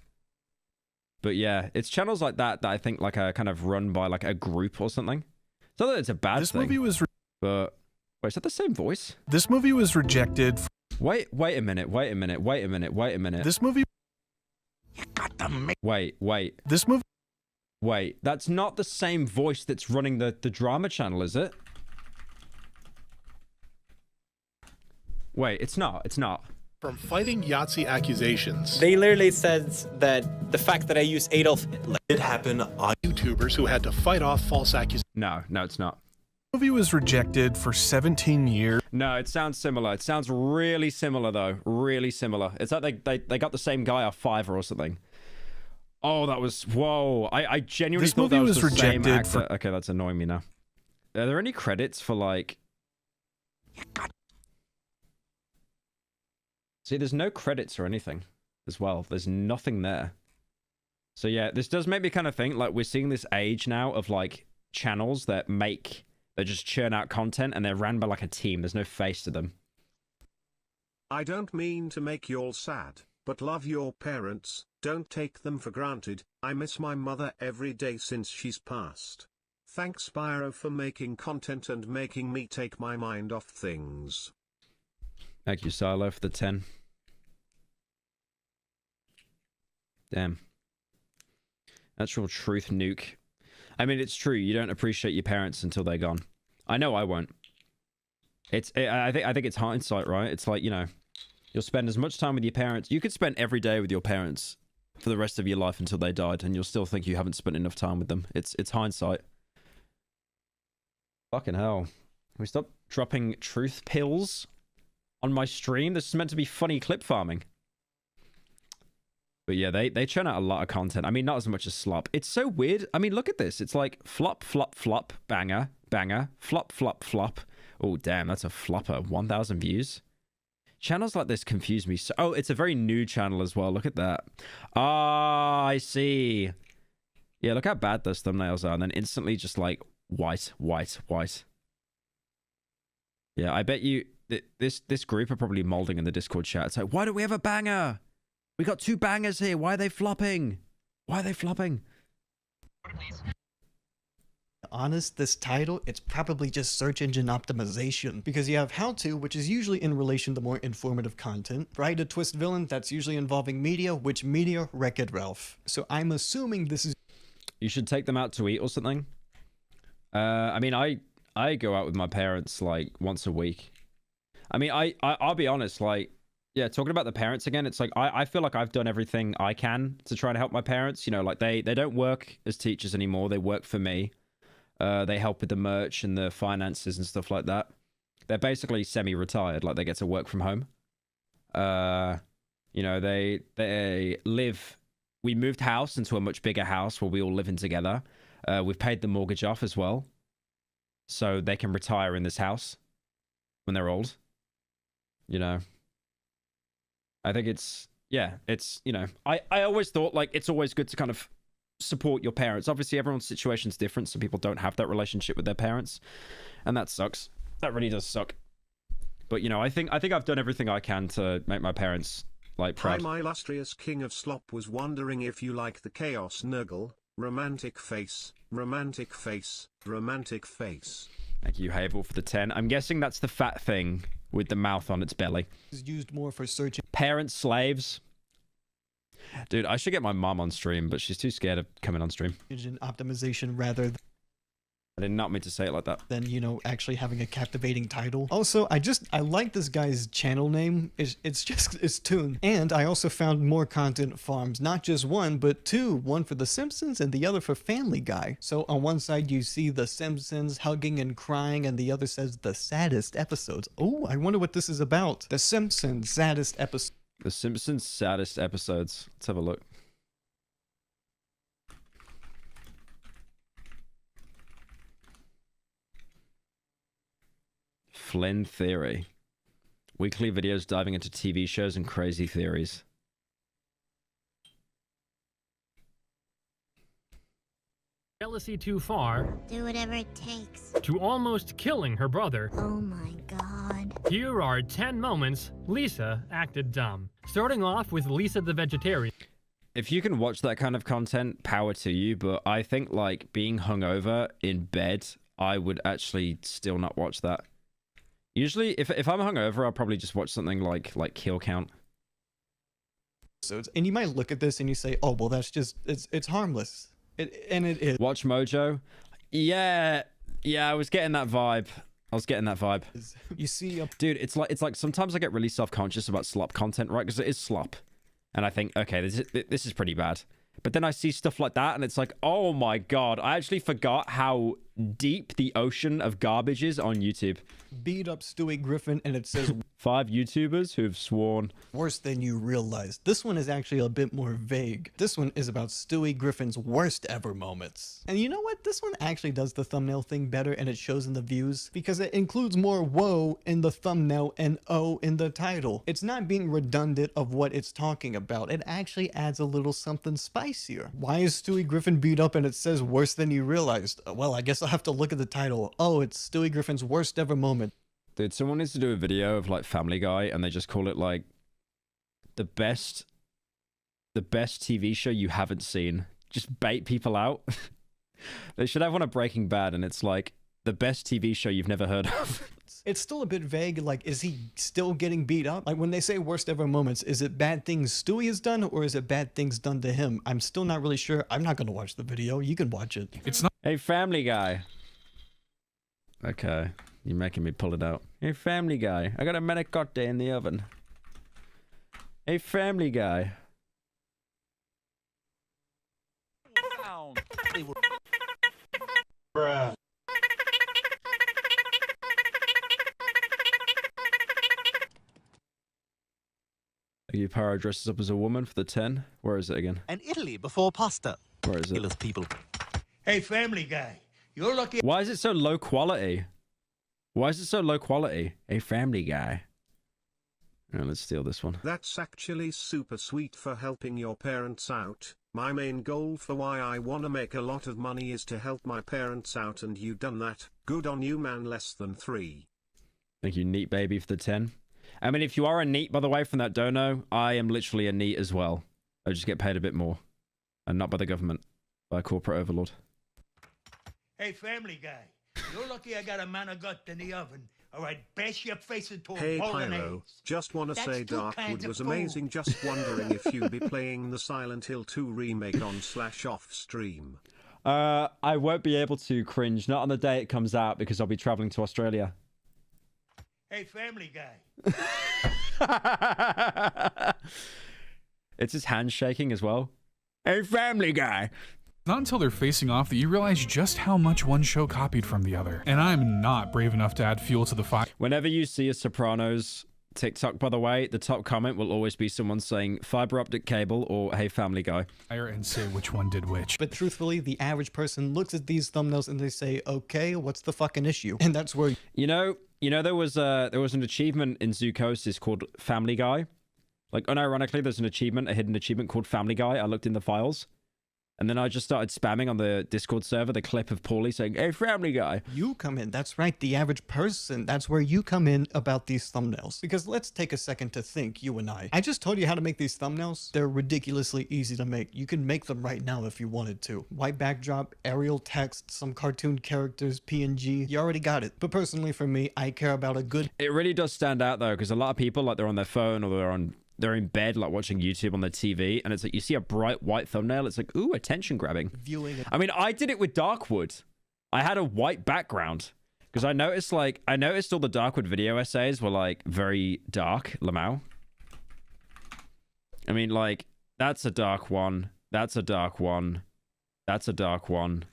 But yeah, it's channels like that that I think like are kind of run by like a group or something. It's not that it's a bad This thing. movie was... But wait, is that the same voice? This movie was rejected. Wait a minute. This movie... Wait. This movie... Wait, that's not the same voice that's running the drama channel, is it? Wait, it's not. From fighting Yahtzee accusations. They literally said that the fact that I use Adolf Hitler It happened on YouTubers who had to fight off false accusations. No, it's not. The movie was rejected for 17 years. No, it sounds similar. It sounds really similar, though. Really similar. It's like they got the same guy off Fiverr or something. Oh, that was... Whoa. I genuinely This thought that movie was was the same rejected actor. Okay, that's annoying me now. Are there any credits for, like... See, there's no credits or anything as well. There's nothing there. So yeah, this does make me kind of think, like, we're seeing this age now of, like, channels that just churn out content and they're ran by, like, a team. There's no face to them. I don't mean to make you all sad, but love your parents, don't take them for granted. I miss my mother every day since she's passed. Thanks Pyro for making content and making me take my mind off things. Thank you, Silo, for the 10. Damn. Actual truth nuke. I mean, it's true. You don't appreciate your parents until they're gone. I know I won't. I think it's hindsight, right? It's like, you know, you'll spend as much time with your parents. You could spend every day with your parents for the rest of your life until they died, and you'll still think you haven't spent enough time with them. It's hindsight. Fucking hell. Can we stop dropping truth pills on my stream? This is meant to be funny clip farming. But yeah, they churn out a lot of content. I mean, not as much as Slop. It's so weird. I mean, look at this. It's like flop, flop, flop, banger, banger, flop, flop, flop. Oh, damn, that's a flopper. 1,000 views. Channels like this confuse me. So, oh, it's a very new channel as well. Look at that. Ah, I see. Yeah, look how bad those thumbnails are. And then instantly just like white, white, white. Yeah, I bet you this group are probably molding in the Discord chat. It's like, why do we have a banger? We got 2 bangers here. Why are they flopping? Why are they flopping? Honest, this title, it's probably just search engine optimization, because you have how to, which is usually in relation to more informative content, right? A twist villain, that's usually involving media, which media? Wreck-It Ralph. So I'm assuming this is... You should take them out to eat or something. I mean, I go out with my parents like once a week. I mean, I'll be honest, like, yeah, talking about the parents again, it's like I feel like I've done everything I can to try to help my parents. You know, like they don't work as teachers anymore. They work for me. They help with the merch and the finances and stuff like that. They're basically semi-retired, like they get to work from home. You know, they live. We moved house into a much bigger house where we all living together. We've paid the mortgage off as well, so they can retire in this house when they're old. You know, I think it's, yeah, it's, you know, I always thought like it's always good to kind of support your parents. Obviously, everyone's situation's different. Some people don't have that relationship with their parents, and that sucks. That really does suck. But you know, I think I've done everything I can to make my parents like proud. My illustrious king of slop was wondering if you like the chaos nuggle. Romantic face, romantic face, romantic face. Thank you, Havel, for the 10. I'm guessing that's the fat thing with the mouth on its belly. Is used more for searching. Parent slaves. Dude, I should get my mom on stream, but she's too scared of coming on stream. Engine optimization rather I did not mean to say it like that. than, you know, actually having a captivating title. Also, I like this guy's channel name. It's Toon. And I also found more content farms, not just one, but two. One for The Simpsons and the other for Family Guy. So on one side you see The Simpsons hugging and crying, and the other says the saddest episodes. Oh, I wonder what this is about. The Simpsons saddest episodes. The Simpsons saddest episodes. Let's have a look. Flynn Theory. Weekly videos diving into TV shows and crazy theories. Jealousy too far. Do whatever it takes. To almost killing her brother. Oh my god. Here are 10 moments Lisa acted dumb. Starting off with Lisa the vegetarian. If you can watch that kind of content, power to you, but I think like being hungover in bed, I would actually still not watch that. Usually, if I'm hungover, I'll probably just watch something like Kill Count. And you might look at this and you say, oh, well, that's just, it's harmless. And it is. Watch Mojo. Yeah, I was getting that vibe. You see, dude, it's like sometimes I get really self-conscious about slop content, right? Because it is slop. And I think, okay, this is pretty bad. But then I see stuff like that, and it's like, oh my god, I actually forgot how deep the ocean of garbage is on YouTube. Beat up Stewie Griffin, and it says 5 YouTubers who've sworn worse than you realize. This one is actually a bit more vague. This one is about Stewie Griffin's worst ever moments. And you know what? This one actually does the thumbnail thing better, and it shows in the views because it includes more whoa in the thumbnail and oh in the title. It's not being redundant of what it's talking about. It actually adds a little something spicier. Why is Stewie Griffin beat up and it says worse than you realized? Well, I guess I'll have to look at the title. Oh, it's Stewie Griffin's worst ever moment. Dude, someone needs to do a video of like Family Guy, and they just call it like the best TV show you haven't seen. Just bait people out. They should have one of Breaking Bad, and it's like the best TV show you've never heard of. It's still a bit vague. Like, is he still getting beat up? Like, when they say worst ever moments, is it bad things Stewie has done, or is it bad things done to him? I'm still not really sure. I'm not gonna watch the video. You can watch it. It's not. Hey, Family Guy. Okay, you're making me pull it out. Hey, Family Guy. I got a manicotti in the oven. Hey, Family Guy. Bruh. You Pyro dresses up as a woman for the 10. Where is it again? And Italy before pasta. Where is it? People. Hey, Family Guy. You're lucky. Why is it so low quality? Why is it so low quality? Hey, Family Guy. Right, let's steal this one. That's actually super sweet for helping your parents out. My main goal for why I wanna make a lot of money is to help my parents out, and you done that. Good on you, man. Less than 3. Thank you, Neat Baby, for the 10. I mean, if you are a neat, by the way, from that dono, I am literally a neat as well. I just get paid a bit more. And not by the government. By a corporate overlord. Hey, Family Guy. You're lucky I got a manigot in the oven, or I'd bash your face into a Hey, bolognese. Pyro. Just wanna That's say 2 Darkwood kinds was of amazing. Just wondering if you'd be playing the Silent Hill 2 remake on /off stream. I won't be able to cringe. Not on the day it comes out because I'll be traveling to Australia. Hey, Family Guy. It's his hand shaking as well. Hey, Family Guy. Not until they're facing off that you realize just how much one show copied from the other. And I'm not brave enough to add fuel to the fire. Whenever you see a Sopranos TikTok, by the way, the top comment will always be someone saying fiber optic cable or hey, Family Guy. And say which one did which. But truthfully, the average person looks at these thumbnails and they say, okay, what's the fucking issue? And that's where... You know, there was an achievement in Zoocosis called Family Guy. Like, unironically, there's a hidden achievement called Family Guy. I looked in the files. And then I just started spamming on the Discord server the clip of Paulie saying, hey, Family Guy. You come in. That's right. The average person. That's where you come in about these thumbnails. Because let's take a second to think, you and I. I just told you how to make these thumbnails. They're ridiculously easy to make. You can make them right now if you wanted to. White backdrop, Arial text, some cartoon characters, PNG. You already got it. But personally for me, I care about a good... It really does stand out though, because a lot of people, like, they're on their phone or they're in bed, like watching YouTube on their TV, and it's like you see a bright white thumbnail. It's like, ooh, attention grabbing. Viewing it. I mean, I did it with Darkwood. I had a white background because I noticed all the Darkwood video essays were like very dark. Lamau. I mean, like, that's a dark one. That's a dark one. That's a dark one.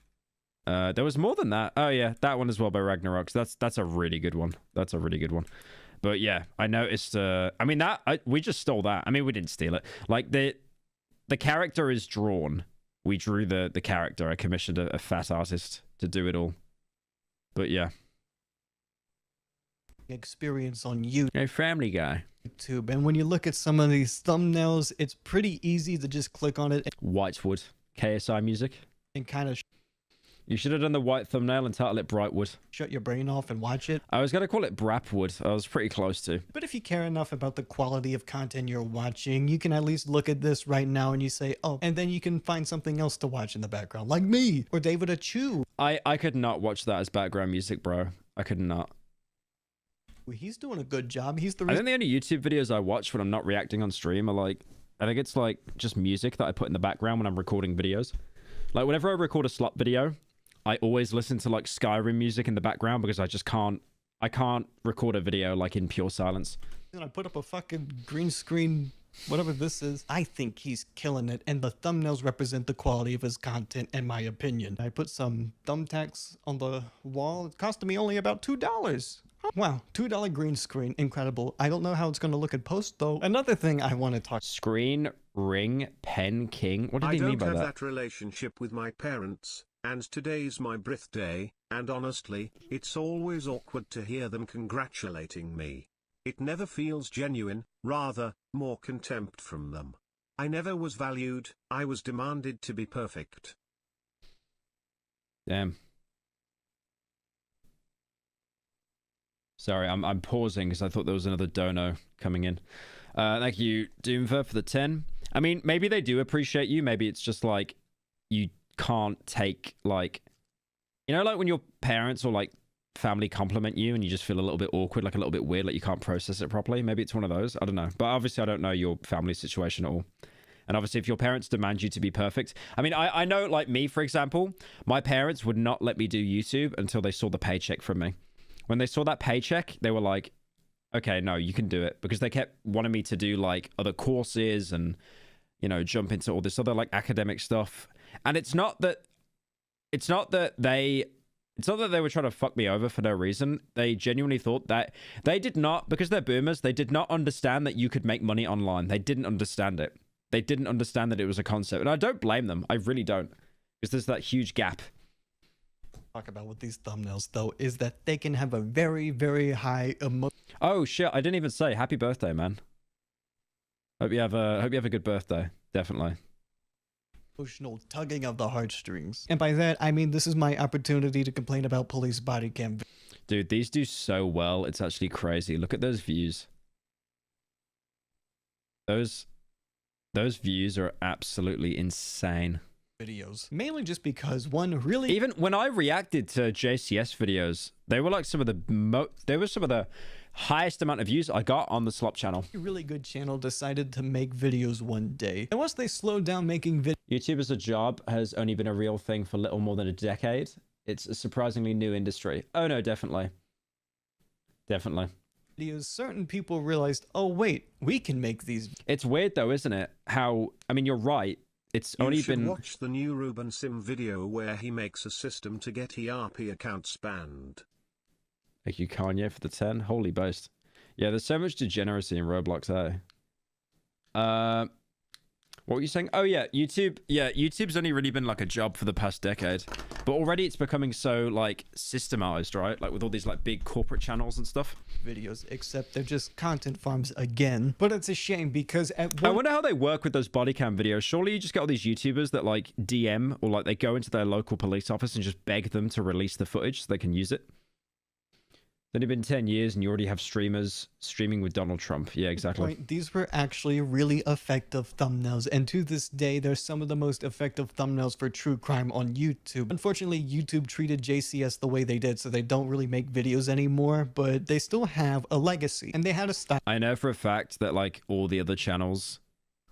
There was more than that. Oh yeah, that one as well by Ragnarok. That's a really good one. That's a really good one. But yeah, I noticed, I mean, we just stole that. I mean, we didn't steal it. Like, the character is drawn. We drew the character. I commissioned a fat artist to do it all. But yeah. Experience on YouTube. Hey, Family Guy. YouTube. And when you look at some of these thumbnails, it's pretty easy to just click on it. Whitewood. KSI music. And kind of... You should have done the white thumbnail and title it Brightwood. Shut your brain off and watch it. I was going to call it Brapwood. I was pretty close to. But if you care enough about the quality of content you're watching, you can at least look at this right now and you say, oh, and then you can find something else to watch in the background, like me or David Achu. I could not watch that as background music, bro. I could not. He's doing a good job. He's the I think the only YouTube videos I watch when I'm not reacting on stream are like, I think it's like just music that I put in the background when I'm recording videos. Like whenever I record a slot video, I always listen to like Skyrim music in the background because I can't record a video like in pure silence. And I put up a fucking green screen, whatever this is. I think he's killing it, and the thumbnails represent the quality of his content, in my opinion. I put some thumbtacks on the wall. It costed me only about $2. Wow, $2 green screen, incredible. I don't know how it's going to look in post though. Another thing I want to talk... Screen, ring, pen, king. What did he mean by that? I don't have that relationship with my parents. And today's my birthday, and honestly, it's always awkward to hear them congratulating me. It never feels genuine, rather, more contempt from them. I never was valued, I was demanded to be perfect. Damn. Sorry, I'm pausing because I thought there was another dono coming in. Thank you, Doomver, for the 10. I mean, maybe they do appreciate you. Maybe it's just like you can't take, like, you know, like when your parents or like family compliment you and you just feel a little bit awkward, like a little bit weird, like you can't process it properly. Maybe it's one of those. I don't know. But obviously I don't know your family situation at all. And obviously if your parents demand you to be perfect, I mean, I know, like me, for example, my parents would not let me do YouTube until they saw the paycheck from me. When they saw that paycheck, they were like, okay, no, you can do it. Because they kept wanting me to do like other courses and, you know, jump into all this other like academic stuff. And it's not that they were trying to fuck me over for no reason. They genuinely thought that they did not, because they're boomers, they did not understand that you could make money online. They didn't understand it. They didn't understand that it was a concept. And I don't blame them. I really don't. Because there's that huge gap. Talk about with these thumbnails though is that they can have a very, very high Oh shit, I didn't even say happy birthday, man. Hope you have a good birthday. Definitely. Emotional tugging of the heartstrings. And by that, I mean this is my opportunity to complain about police body cam. Dude, these do so well. It's actually crazy. Look at those views. Those views are absolutely insane. Videos. Mainly just because one really... Even when I reacted to JCS videos, they were like some of the highest amount of views I got on the Slop channel. A really good channel decided to make videos one day. And once they slowed down making videos, YouTube as a job has only been a real thing for little more than a decade. It's a surprisingly new industry. Oh no, definitely. Definitely. certain people realized, oh wait, we can make these. It's weird though, isn't it? How, I mean, you're right. It's only been... You should watch the new Ruben Sim video where he makes a system to get ERP accounts banned. Thank you, Kanye, for the 10. Holy boast. Yeah, there's so much degeneracy in Roblox, eh? What were you saying? Oh, yeah, YouTube. Yeah, YouTube's only really been like a job for the past decade. But already it's becoming so, like, systemized, right? Like, with all these, like, big corporate channels and stuff. Videos, except they're just content farms again. But it's a shame because at one... I wonder how they work with those body cam videos. Surely you just get all these YouTubers that, like, DM or, like, they go into their local police office and just beg them to release the footage so they can use it. It's only been 10 years and you already have streamers streaming with Donald Trump. Yeah, exactly. These were actually really effective thumbnails, and to this day, they're some of the most effective thumbnails for true crime on YouTube. Unfortunately, YouTube treated JCS the way they did, so they don't really make videos anymore, but they still have a legacy, and they had a style. I know for a fact that, like, all the other channels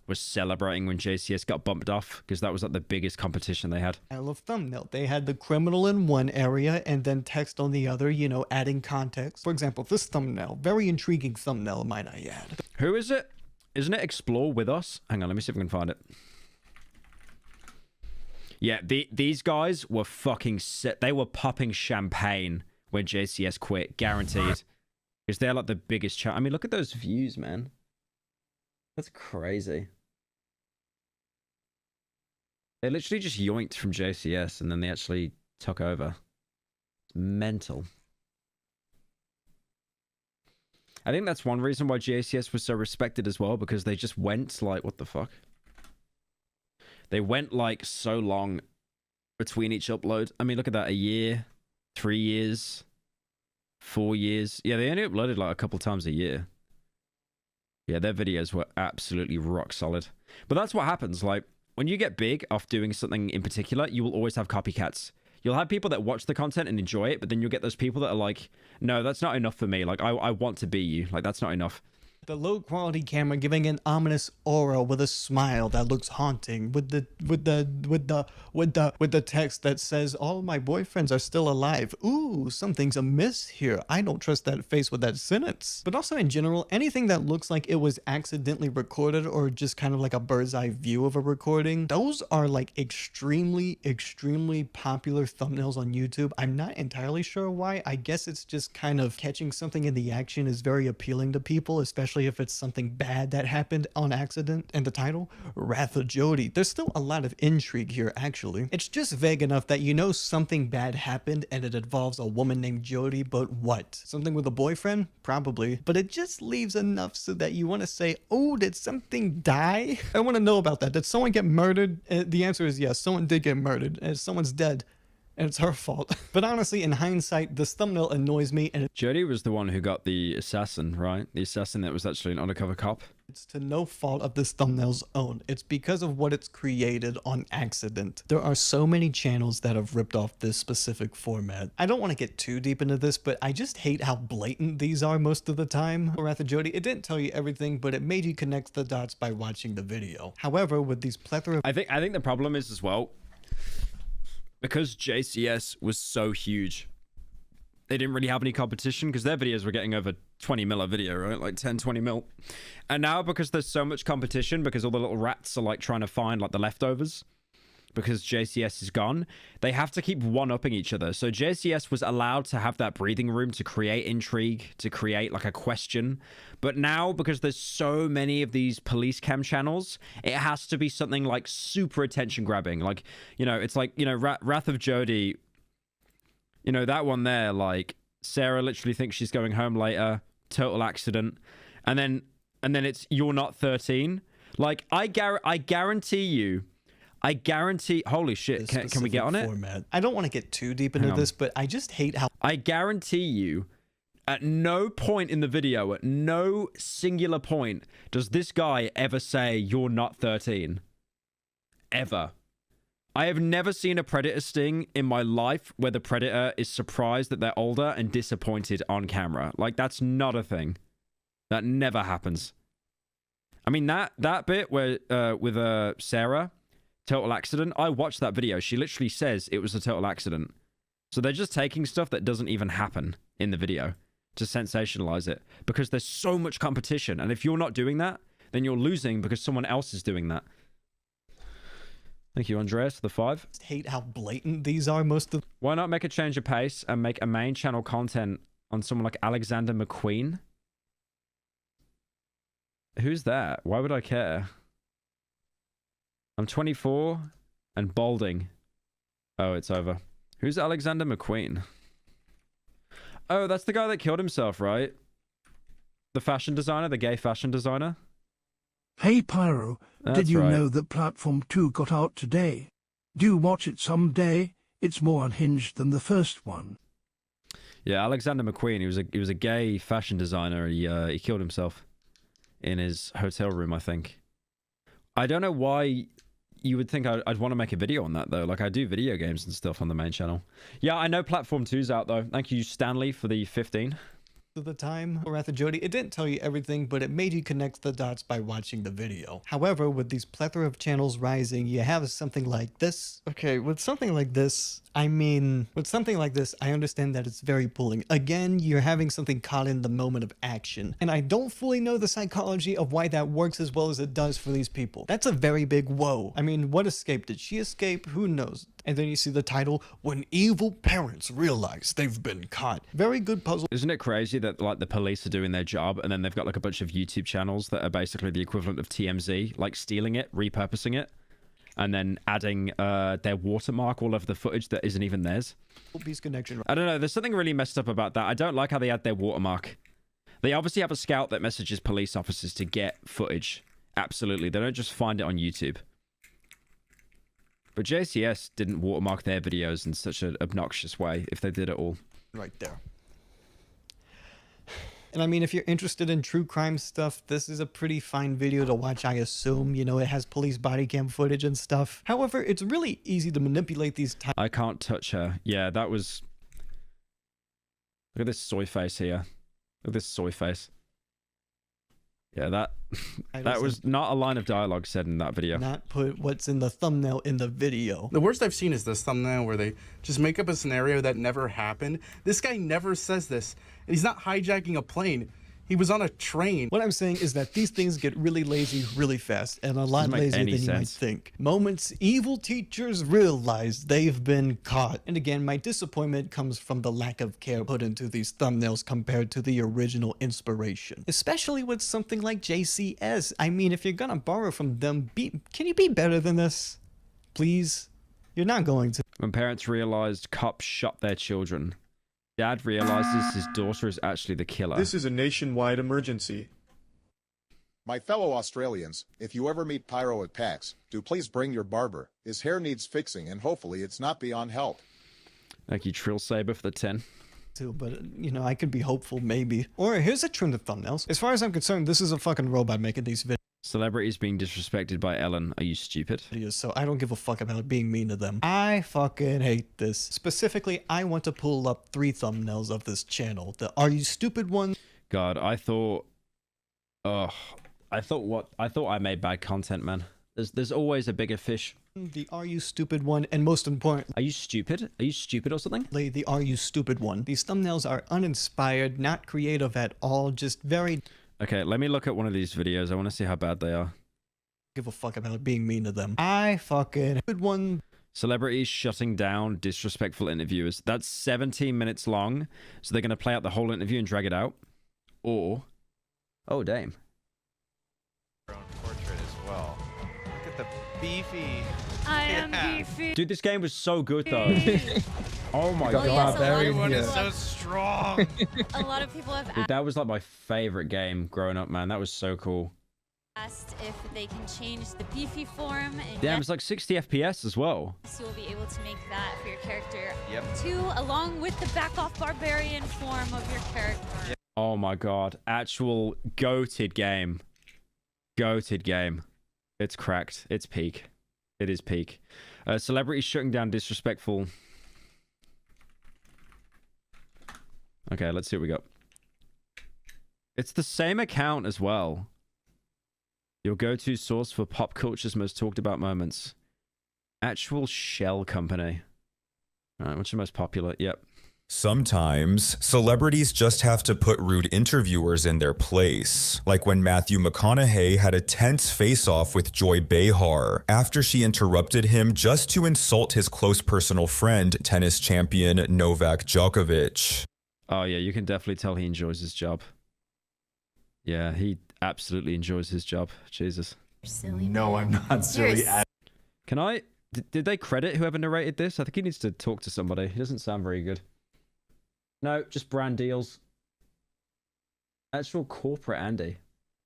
was celebrating when JCS got bumped off, because that was like the biggest competition they had. Style of thumbnail. They had the criminal in one area and then text on the other, you know, adding context. For example, this thumbnail, very intriguing thumbnail, might I add. Who is it? Isn't it Explore With Us? Hang on, let me see if I can find it. Yeah, these guys were fucking sick. They were popping champagne when JCS quit, guaranteed. Because they're like the biggest chat. I mean, look at those views, man. That's crazy. They literally just yoinked from JCS and then they actually took over. It's mental. I think that's one reason why JCS was so respected as well, because they just went like, what the fuck? They went like so long between each upload. I mean, look at that. A year, 3 years, 4 years. Yeah, they only uploaded like a couple times a year. Yeah, their videos were absolutely rock solid. But that's what happens. Like, when you get big off doing something in particular, you will always have copycats. You'll have people that watch the content and enjoy it, but then you'll get those people that are like, no, that's not enough for me. Like, I want to be you. Like, that's not enough. The low quality camera giving an ominous aura with a smile that looks haunting, with the text that says all my boyfriends are still alive. Ooh, something's amiss here. I don't trust that face with that sentence. But also in general, anything that looks like it was accidentally recorded or just kind of like a bird's eye view of a recording, those are like extremely popular thumbnails on YouTube. I'm not entirely sure why. I guess it's just kind of catching something in the action is very appealing to people, especially if it's something bad that happened on accident. And the title, Wrath of Jody. There's still a lot of intrigue here, actually. It's just vague enough that you know something bad happened and it involves a woman named Jody, but what? Something with a boyfriend? Probably. But it just leaves enough so that you want to say, oh, did something die? I want to know about that. Did someone get murdered? The answer is yes, someone did get murdered, and someone's dead. And it's her fault. But honestly, in hindsight, this thumbnail annoys me. And Jody was the one who got the assassin, right? The assassin that was actually an undercover cop. It's to no fault of this thumbnail's own. It's because of what it's created on accident. There are so many channels that have ripped off this specific format. I don't want to get too deep into this, but I just hate how blatant these are most of the time. Wrath of Jody, it didn't tell you everything, but it made you connect the dots by watching the video. However, with these plethora... I think the problem is as well, because JCS was so huge, they didn't really have any competition because their videos were getting over 20 mil a video, right? Like 10, 20 mil. And now because there's so much competition, because all the little rats are like trying to find like the leftovers, because JCS is gone, they have to keep one-upping each other. So JCS was allowed to have that breathing room to create intrigue, to create like a question. But now, because there's so many of these police cam channels, it has to be something like super attention-grabbing. Like, you know, it's like, you know, Wrath of Jody, you know, that one there, like, Sarah literally thinks she's going home later, total accident. And then it's, you're not 13. Like, I guarantee you, holy shit, can we get on format. it? I don't want to get too deep into this, but I just hate how... I guarantee you, at no point in the video, at no singular point, does this guy ever say, you're not 13. Ever. I have never seen a predator sting in my life where the predator is surprised that they're older and disappointed on camera. Like, that's not a thing. That never happens. I mean, that bit where with Sarah, total accident, I watched that video. She literally says it was a total accident. So they're just taking stuff that doesn't even happen in the video to sensationalize it because there's so much competition. And if you're not doing that, then you're losing because someone else is doing that. Thank you, Andreas, for the 5. I hate how blatant these are most of. Why not make a change of pace and make a main channel content on someone like Alexander McQueen? Who's that? Why would I care? I'm 24 and balding. Oh, it's over. Who's Alexander McQueen? Oh, that's the guy that killed himself, right? The fashion designer, the gay fashion designer? Hey Pyro, did you know that Platform 2 got out today? Do you watch it someday? It's more unhinged than the first one. Yeah, Alexander McQueen, he was a gay fashion designer. He killed himself in his hotel room, I think. I don't know why you would think I'd want to make a video on that, though. Like, I do video games and stuff on the main channel. Yeah, I know Platform 2's out, though. Thank you, Stanley, for the 15. Of the time, Wrath of Jody, it didn't tell you everything, but it made you connect the dots by watching the video. However, with these plethora of channels rising, you have something like this. Okay, with something like this, I mean, with something like this, I understand that it's very pulling. Again, you're having something caught in the moment of action. And I don't fully know the psychology of why that works as well as it does for these people. That's a very big whoa. I mean, what escape? Did she escape? Who knows? And then you see the title, When Evil Parents Realize They've Been Caught. Very good puzzle. Isn't it crazy that, like, the police are doing their job and then they've got, like, a bunch of YouTube channels that are basically the equivalent of TMZ, like, stealing it, repurposing it, and then adding their watermark all over the footage that isn't even theirs? Piece connection. I don't know. There's something really messed up about that. I don't like how they add their watermark. They obviously have a scout that messages police officers to get footage. Absolutely. They don't just find it on YouTube. But JCS didn't watermark their videos in such an obnoxious way if they did it all. Right there. And I mean, if you're interested in true crime stuff, this is a pretty fine video to watch, I assume. You know, it has police body cam footage and stuff. However, it's really easy to manipulate these I can't touch her. Yeah, that was... Look at this soy face here. Look at this soy face. Yeah, that was not a line of dialogue said in that video. Not put what's in the thumbnail in the video. The worst I've seen is this thumbnail where they just make up a scenario that never happened. This guy never says this. And he's not hijacking a plane. He was on a train. What I'm saying is that these things get really lazy really fast, and a lot lazier than you might think. Moments evil teachers realize they've been caught. And again, my disappointment comes from the lack of care put into these thumbnails compared to the original inspiration. Especially with something like JCS. I mean, if you're gonna borrow from them, can you be better than this? Please? You're not going to. When parents realized cops shot their children, Dad realizes his daughter is actually the killer. This is a nationwide emergency. My fellow Australians, if you ever meet Pyro at PAX, do please bring your barber. His hair needs fixing and hopefully it's not beyond help. Thank you, Trill Saber, for the 10. But, you know, I could be hopeful, maybe. Or here's a trend of thumbnails. As far as I'm concerned, this is a fucking robot making these videos. Celebrities being disrespected by Ellen. Are you stupid? So I don't give a fuck about being mean to them. I fucking hate this. Specifically, I want to pull up 3 thumbnails of this channel. The Are You Stupid one? God, I thought... I thought I made bad content, man. There's always a bigger fish. The Are You Stupid one, and most important... Are you stupid? Are you stupid or something? The Are You Stupid one. These thumbnails are uninspired, not creative at all, just very... Okay, let me look at one of these videos. I want to see how bad they are. Give a fuck about being mean to them. I fucking good one. Celebrities shutting down disrespectful interviewers. That's 17 minutes long. So they're going to play out the whole interview and drag it out. Or... Oh, damn. Own portrait as well. Look at the beefy. I am beefy. Dude, this game was so good, though. Oh my god. Yes, Everyone is so strong. A lot of people have Dude, that was like my favorite game growing up, man. That was so cool. asked if they can change the beefy form. And Damn, it's like 60 FPS as well. so you'll be able to make that for your character. Yep. Too, along with the back off barbarian form of your character. Yep. Oh my god. Actual goated game. Goated game. It's cracked. It's peak. It is peak. Celebrities shutting down disrespectful. Okay, let's see what we got. It's the same account as well. Your go-to source for pop culture's most talked about moments. Actual shell company. All right, what's the most popular? Yep. Sometimes, celebrities just have to put rude interviewers in their place, like when Matthew McConaughey had a tense face-off with Joy Behar after she interrupted him just to insult his close personal friend, tennis champion Novak Djokovic. Oh yeah, you can definitely tell he enjoys his job. Yeah, he absolutely enjoys his job. Jesus. No, I'm not silly at Can I... Did they credit whoever narrated this? I think he needs to talk to somebody. He doesn't sound very good. No, just brand deals. Actual corporate Andy.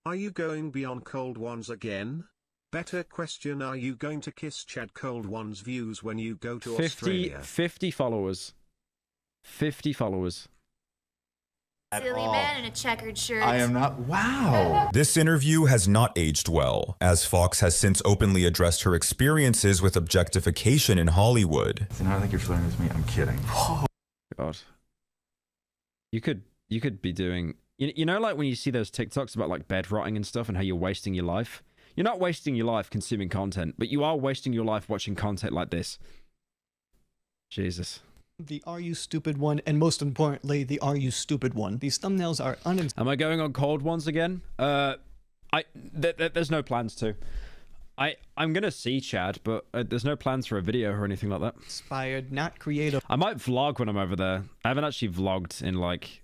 Are you going beyond Cold Ones again? Better question, are you going to kiss Chad Cold One's views when you go to Australia? 50 followers. 50 followers. Silly man in a checkered shirt. I am not. Wow. This interview has not aged well, as Fox has since openly addressed her experiences with objectification in Hollywood. So now I think you're flirting with me. I'm kidding. God. You could be doing... You know, like when you see those TikToks about like bed rotting and stuff and how you're wasting your life? You're not wasting your life consuming content, but you are wasting your life watching content like this. Jesus. The Are You Stupid one, and most importantly, the Are You Stupid one. These thumbnails are Am I going on Cold Ones again? There's no plans to. I'm gonna see Chad, but there's no plans for a video or anything like that. Inspired, not creative. I might vlog when I'm over there. I haven't actually vlogged in like...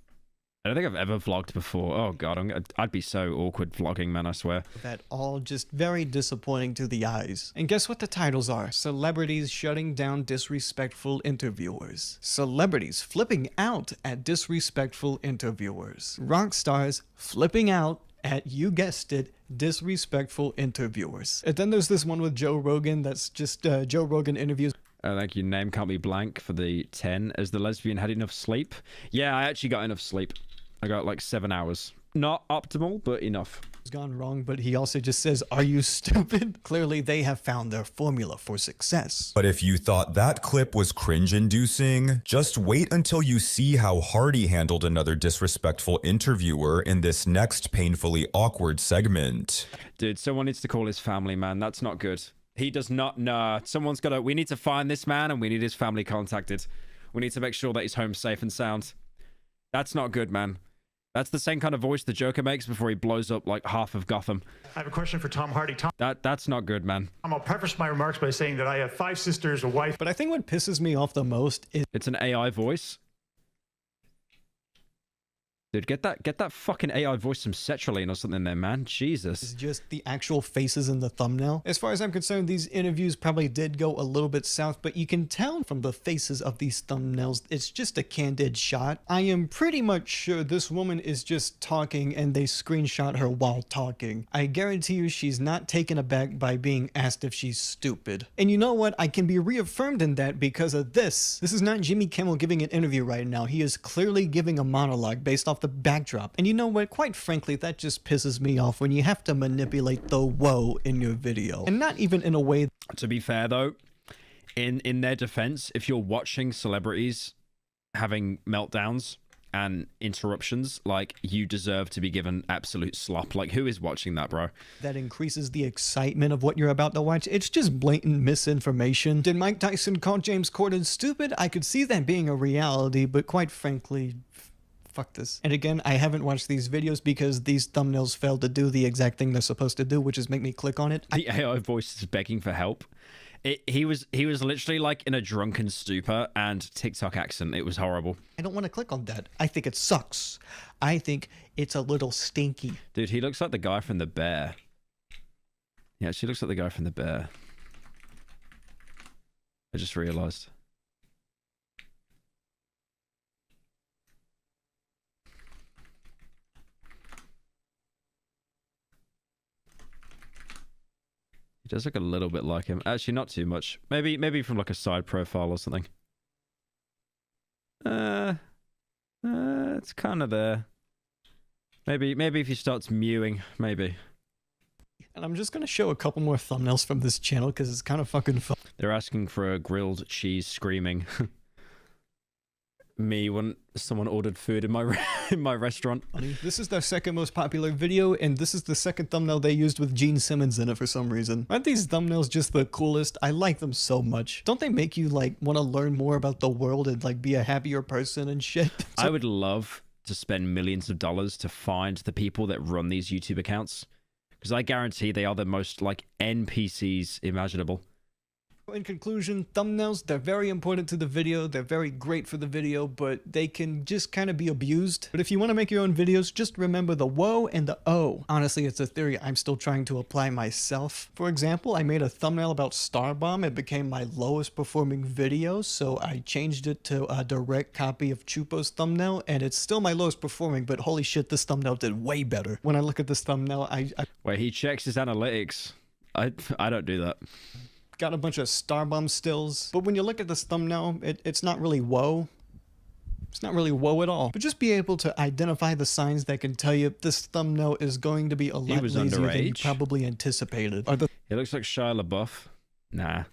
I don't think I've ever vlogged before. Oh god, I'd be so awkward vlogging, man, I swear. That all just very disappointing to the eyes. And guess what the titles are? Celebrities shutting down disrespectful interviewers. Celebrities flipping out at disrespectful interviewers. Rock stars flipping out at, you guessed it, disrespectful interviewers. And then there's this one with Joe Rogan that's just Joe Rogan interviews. Oh, thank you. Name can't be blank for the 10. As the lesbian had enough sleep? Yeah, I actually got enough sleep. I got like 7 hours. Not optimal, but enough. It's gone wrong, but he also just says, are you stupid? Clearly, they have found their formula for success. But if you thought that clip was cringe-inducing, just wait until you see how Hardy handled another disrespectful interviewer in this next painfully awkward segment. Dude, someone needs to call his family, man. That's not good. He does not... Nah, someone's got to... We need to find this man and we need his family contacted. We need to make sure that he's home safe and sound. That's not good, man. That's the same kind of voice the Joker makes before he blows up like half of Gotham. I have a question for Tom Hardy. That's not good, man. I'll preface my remarks by saying that I have 5 sisters, a wife. But I think what pisses me off the most is... It's an AI voice. Dude, get that fucking AI voice from Cetraline or something there, man. Jesus. It's just the actual faces in the thumbnail. As far as I'm concerned, these interviews probably did go a little bit south, but you can tell from the faces of these thumbnails, it's just a candid shot. I am pretty much sure this woman is just talking and they screenshot her while talking. I guarantee you she's not taken aback by being asked if she's stupid. And you know what? I can be reaffirmed in that because of this. This is not Jimmy Kimmel giving an interview right now. He is clearly giving a monologue based off the backdrop. And you know what? Quite frankly, that just pisses me off when you have to manipulate the whoa in your video. And not even in a way... To be fair, though, in their defense, if you're watching celebrities having meltdowns and interruptions, like, you deserve to be given absolute slop. Like, who is watching that, bro? That increases the excitement of what you're about to watch. It's just blatant misinformation. Did Mike Tyson call James Corden stupid? I could see that being a reality, but quite frankly... fuck this. And again, I haven't watched these videos because these thumbnails failed to do the exact thing they're supposed to do, which is make me click on it. The AI voice is begging for help. He was literally like in a drunken stupor and TikTok accent. It was horrible. I don't want to click on that. I think it sucks. I think it's a little stinky. Dude, he looks like the guy from The Bear. Yeah, she looks like the guy from The Bear. I just realized. He does look a little bit like him. Actually, not too much. Maybe from like a side profile or something. It's kind of there. Maybe if he starts mewing, maybe. And I'm just gonna show a couple more thumbnails from this channel because it's kind of fucking fun. They're asking for a grilled cheese screaming. Me when someone ordered food in my in my restaurant. This is their second most popular video, and this is the second thumbnail they used with Gene Simmons in it for some reason. Aren't these thumbnails just the coolest? I like them so much. Don't they make you like want to learn more about the world and like be a happier person and shit? I would love to spend millions of dollars to find the people that run these YouTube accounts, because I guarantee they are the most like NPCs imaginable. In conclusion, thumbnails, they're very important to the video, they're very great for the video, but they can just kind of be abused. But if you want to make your own videos, just remember the whoa and the oh. Honestly, it's a theory I'm still trying to apply myself. For example, I made a thumbnail about Starbomb. It became my lowest performing video, so I changed it to a direct copy of Chupo's thumbnail, and it's still my lowest performing, but holy shit, this thumbnail did way better. When I look at this thumbnail, Wait, he checks his analytics. I don't do that. Got a bunch of Starbomb stills, but when you look at this thumbnail, it's not really whoa. It's not really whoa at all. But just be able to identify the signs that can tell you this thumbnail is going to be a lot lazier than you probably anticipated. It looks like Shia LaBeouf. Nah.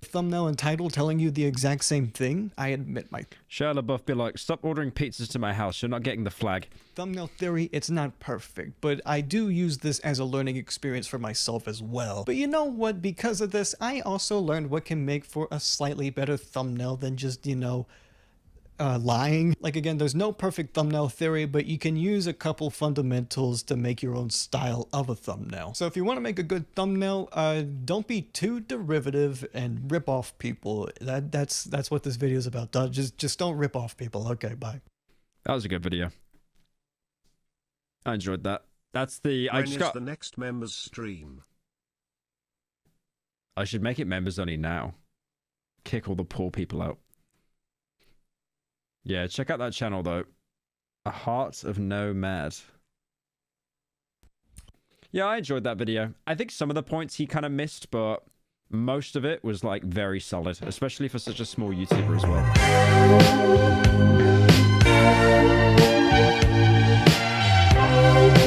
Thumbnail and title telling you the exact same thing? I admit my... Shia LaBeouf be like, stop ordering pizzas to my house, you're not getting the flag. Thumbnail theory, it's not perfect, but I do use this as a learning experience for myself as well. But you know what, because of this, I also learned what can make for a slightly better thumbnail than just, you know, lying. Like again, there's no perfect thumbnail theory, but you can use a couple fundamentals to make your own style of a thumbnail. So if you want to make a good thumbnail, don't be too derivative and rip off people. That's what this video is about. Just don't rip off people. Okay, bye. That was a good video. I enjoyed that. That's the... When is the next members stream? I should make it members only now. Kick all the poor people out. Yeah, check out that channel though. A Heart of Nomad. Yeah, I enjoyed that video. I think some of the points he kind of missed, but most of it was like very solid, especially for such a small YouTuber as well.